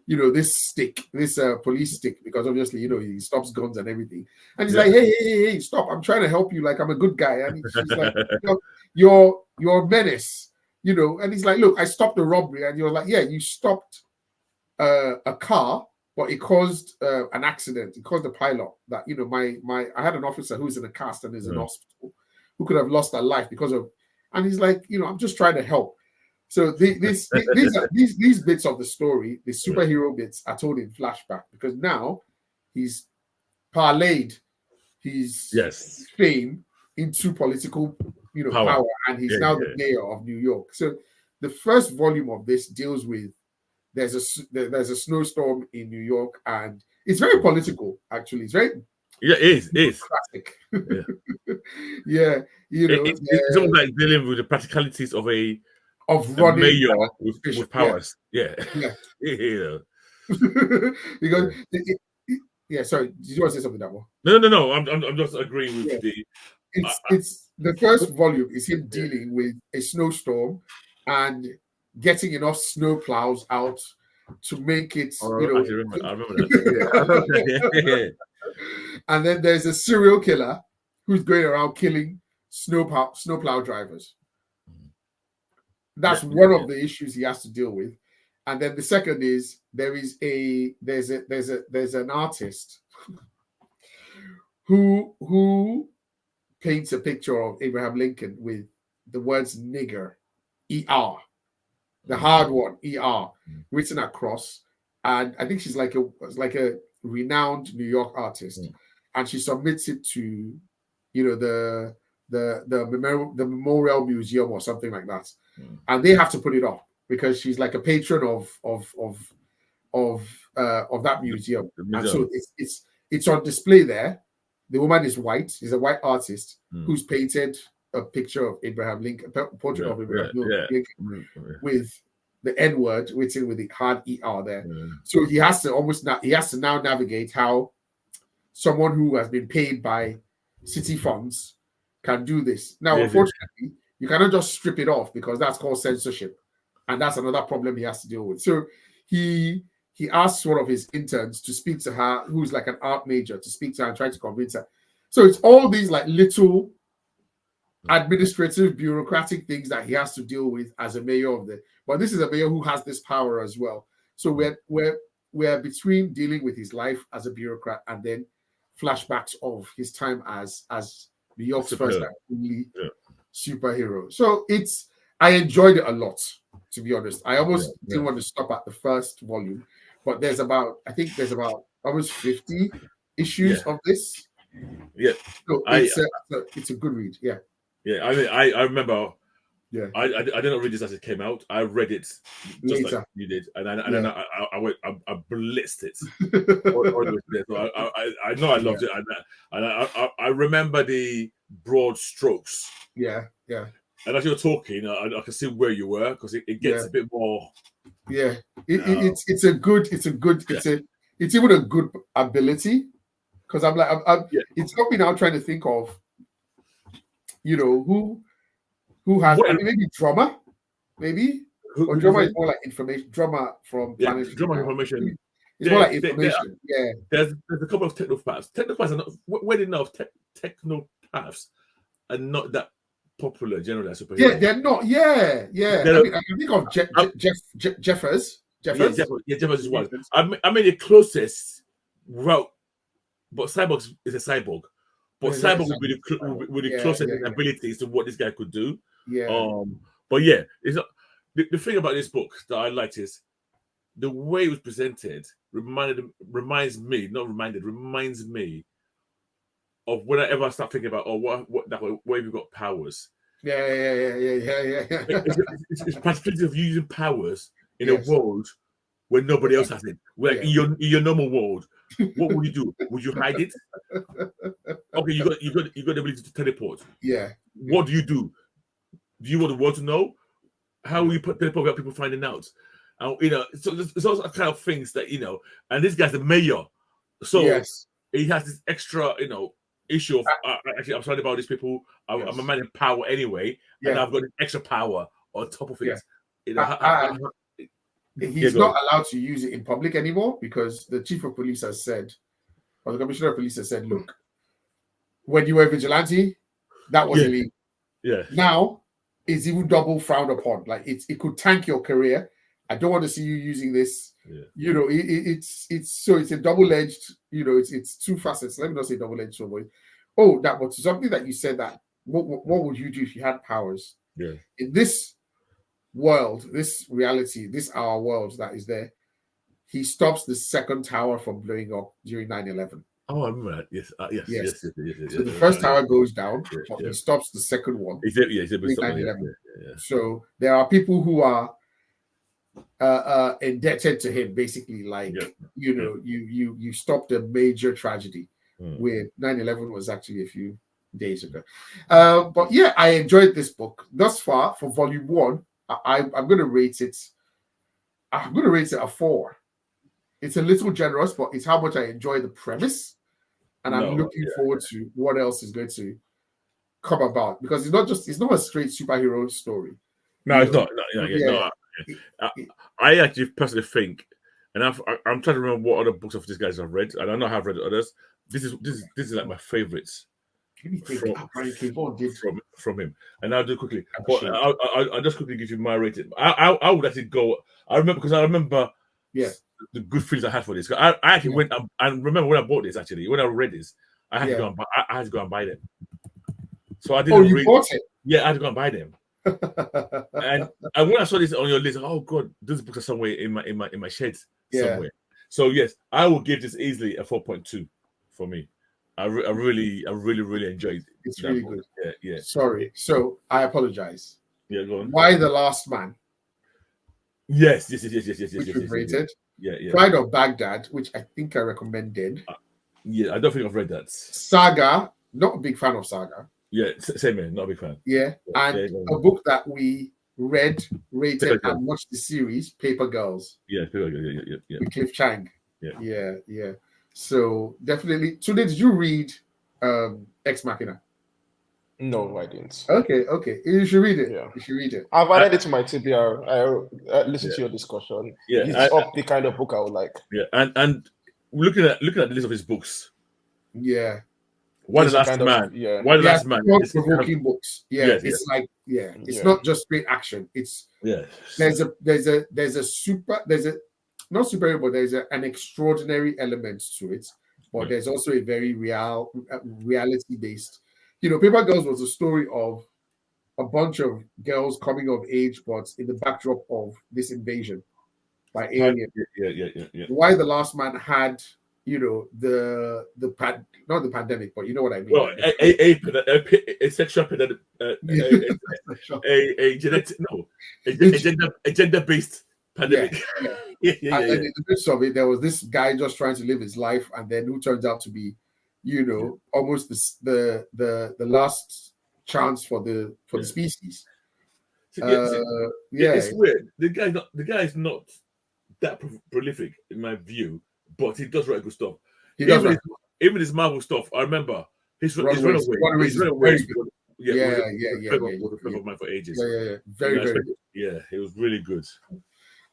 this stick, this police stick, because obviously he stops guns and everything, and he's like, hey, stop, I'm trying to help you, like I'm a good guy. And she's like, you're a menace, and he's like, look, I stopped the robbery. And you're like, yeah, you stopped a car, but it caused an accident. It caused a pilot that I had an officer who's in a cast and is in hospital who could have lost their life because of, and he's like, I'm just trying to help. So these bits of the story, the superhero bits, are told in flashback because now he's parlayed his fame into political power, and he's now the mayor of New York. So the first volume of this deals with there's a snowstorm in New York, and it's very political. Actually, it's very it is classic. It's almost like dealing with the practicalities of a running mayor with powers. Because sorry, did you want to say something, that one? No. I'm just agreeing with the. It's the first volume is him dealing with a snowstorm and getting enough snow plows out to make it. I remember that. And then there's a serial killer who's going around killing snowplow drivers. That's one of the issues he has to deal with. And then the second is there's an artist who paints a picture of Abraham Lincoln with the words nigger, ER, the hard one, ER, written across. And I think she's like a renowned New York artist, and she submits it to the Memorial Museum or something like that, and they have to put it up because she's like a patron of that museum. And so it's on display there. The woman is white. She's a white artist who's painted a picture of Abraham Lincoln, portrait of Abraham Lincoln with the N word written with the hard ER there. So he has to now navigate how someone who has been paid by city funds can do this. Now, unfortunately, you cannot just strip it off because that's called censorship, and that's another problem he has to deal with. So he asks one of his interns to speak to her, who's like an art major, to speak to her and try to convince her. So it's all these like little administrative, bureaucratic things that he has to deal with as a mayor of the. But this is a mayor who has this power as well. So we're between dealing with his life as a bureaucrat and then flashbacks of his time as New York's first and only superhero. So I enjoyed it a lot, to be honest. I almost didn't want to stop at the first volume, but there's about almost 50 issues of this. Yeah, so it's a good read. Yeah. I mean, I remember. Yeah, I didn't read this as it came out. I read it just later. Like you did, and then I blitzed it. So I know I loved it, and I remember the broad strokes. Yeah. And as you're talking, I can see where you were because it gets a bit more. Yeah, it's even a good ability because I'm like it's got me now trying to think of, you know, who has maybe drama, maybe or drama is more like information. Drama from Planet drama information. It's more like information. There's a couple of technopaths. Technopaths are not weirdly enough. Technopaths are not that popular generally, I suppose. Yeah, they're not. Yeah. I think of Jeffers. Jeffers is one. I mean, the closest route, but Cyborg is a cyborg. But Cyborg would be the closest abilities to what this guy could do. Yeah. But yeah, it's not, the thing about this book that I liked is the way it was presented reminds me of whenever I start thinking about what have you got powers. Yeah. It's possibility of using powers in a world where nobody else has it. Where in your normal world, what would you do? Would you hide it? Okay, you got the ability to teleport. Yeah. What do you do? Do you want the world to know? How will you teleport without people finding out? So there's also kind of things that and this guy's the mayor, so he has this extra issue of actually I'm sorry about these people. I'm a man in power anyway, and I've got an extra power on top of it. He's not allowed to use it in public anymore because the chief of police has said, or the commissioner of police has said, look, when you were a vigilante, that was illegal. Yeah. Now it's even double frowned upon. Like it could tank your career. I don't want to see you using this. Yeah. It's a double-edged. It's two facets. Let me not say double-edged sword. Oh, that was something that you said that. What would you do if you had powers? Yeah. In this world, this reality, our world that is there, he stops the second tower from blowing up during 9/11. Oh, I remember that. Yes. Yes. So the first tower goes down, but he stops the second one. During 9/11. So there are people who are indebted to him, basically. Like you stopped a major tragedy. Where 9/11 was actually a few days ago. But yeah, I enjoyed this book thus far. For volume 1, I'm going to rate it. I'm going to rate it a 4. It's a little generous, but it's how much I enjoy the premise, and I'm looking forward to what else is going to come about, because it's not a straight superhero story. No, it's not. I actually personally think, and I'm trying to remember what other books of these guys I've read, and I know I've read others. This is like my favorites from him. And I'll do quickly. But I'll just quickly give you my rating. I would actually go. I remember the good feelings I had for this. I actually went and remember when I bought this. Actually, when I read this, I had to go and buy. I had to go and buy them. So I didn't. You bought it? Yeah, I had to go and buy them. and when I saw this on your list, oh god, these books are somewhere in my shed somewhere. So yes, I will give this easily a 4.2 for me. I really enjoyed it. It's really book. good. Yeah. Sorry. So I apologize. Yeah, go on. Why the Last Man? Yes. Which we've rated. Yeah. Pride of Baghdad, which I think I recommended. I don't think I've read that. Saga, not a big fan of Saga. Yeah, same here, not a big fan. Yeah, and a book that we read, rated, and watched the series, Paper Girls. Yeah, Paper Girls. Yeah. With Cliff Chang. Yeah. So definitely. Today, did you read Ex Machina? No, I didn't. Okay. You should read it. Yeah. You should read it. I've added it to my TBR. I listened to your discussion. Yeah, it's up the kind of book I would like. Yeah, and looking at the list of his books. Yeah. Why the Last Man? Why the Last Man? Provoking books. Yeah, it's like it's not just straight action. It's there's not superhero, but there's an extraordinary element to it. But there's also a very reality based. Paper Girls was a story of a bunch of girls coming of age, but in the backdrop of this invasion by aliens. Yeah. Why the Last Man had not the pandemic, but you know what I mean. Well, a sexual pandemic, a gender-based pandemic. Yeah. And in the midst of it, there was this guy just trying to live his life, and then who turns out to be, almost the last chance for the species. It's weird. The guy is not that prolific in my view, but he does write good stuff. Even his Marvel stuff, I remember his Runaways. Was a favorite of mine for ages. Yeah. Very good. Yeah, it was really good.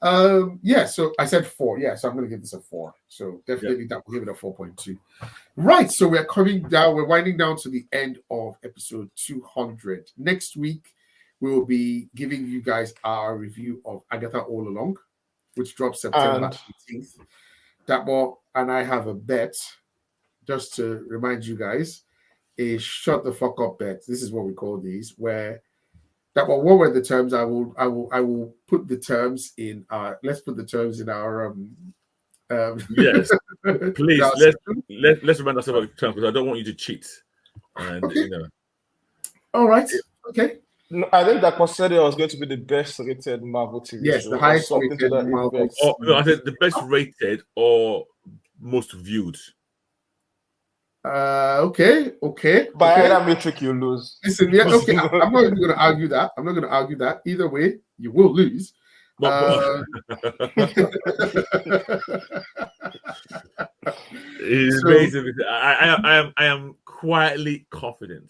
So I said 4. Yeah, so I'm going to give this a 4. So definitely that will give it a 4.2. Right, so we're winding down to the end of episode 200. Next week, we will be giving you guys our review of Agatha All Along, which drops September 18th. Dabo and I have a bet, just to remind you guys, a shut the fuck up bet. This is what we call these, where what were the terms? I will put the terms in let's put the terms in our yes. Please let's remind ourselves of the terms, because I don't want you to cheat. And all right. Okay. No, I think that Cassaday was going to be the best rated Marvel TV show. Yes, the highest rated Marvel. No, I said the best rated or most viewed. Okay. By either metric, you lose. Listen, I'm not even going to argue that. I'm not going to argue that. Either way, you will lose. It's amazing. I am quietly confident.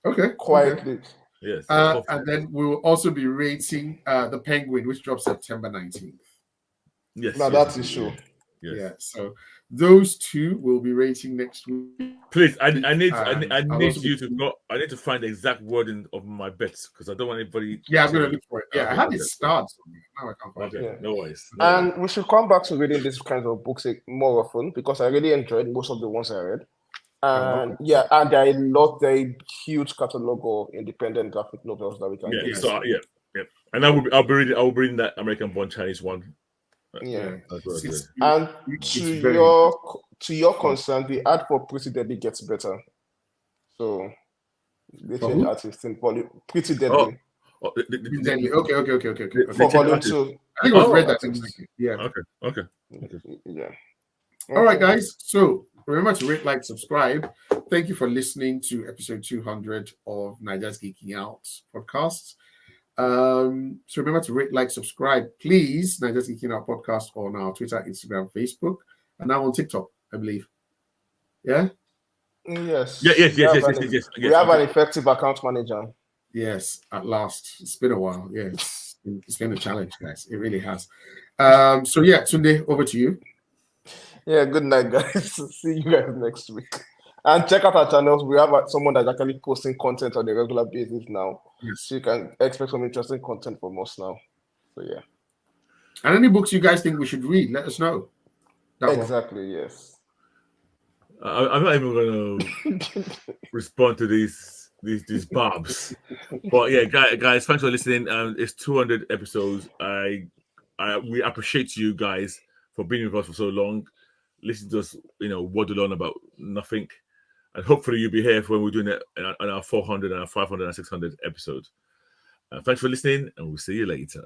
Okay. Quietly. Okay. Yes. And then we will also be rating The Penguin, which drops September 19th. Yes. Now that's the show. Yes. Yeah. So those two will be rating next week. Please, I need you to go. I need to find the exact wording of my bets, because I don't want anybody. Yeah, I'm gonna look for it. Yeah, I had it starred. Now I can't find it. No worries. And we should come back to reading these kinds of books more often, because I really enjoyed most of the ones I read. And and there are a huge catalog of independent graphic novels that we can get. So and I'll be reading that American Born Chinese one. Yeah. And to your concern, the ad for Pretty Deadly gets better. So they change artist in Pretty Deadly. Deadly. Okay. For volume 2. I think it was read that. Yeah. Okay. Yeah. All right, guys. So remember to rate, like, subscribe. Thank you for listening to episode 200 of Naija's Geeking Out podcast. So remember to rate, like, subscribe, please. Naija's Geeking Out podcast on our Twitter, Instagram, Facebook, and now on TikTok, I believe. Yeah. Yes. Yes. We have an effective account manager. Yes, at last. It's been a while. Yeah, it's been a challenge, guys. It really has. So yeah, Tunde, over to you. Yeah, good night, guys. See you guys next week. And check out our channels. We have someone that's actually posting content on a regular basis now. Yes. So you can expect some interesting content from us now. So yeah. And any books you guys think we should read, let us know. Exactly, yes. I'm not even going to respond to these barbs. But yeah, guys, thanks for listening. It's 200 episodes. We appreciate you guys for being with us for so long. Listen to us, waddle on about nothing. And hopefully you'll be here when we're doing it on our 400 and our 500 and 600 episodes. Thanks for listening, and we'll see you later.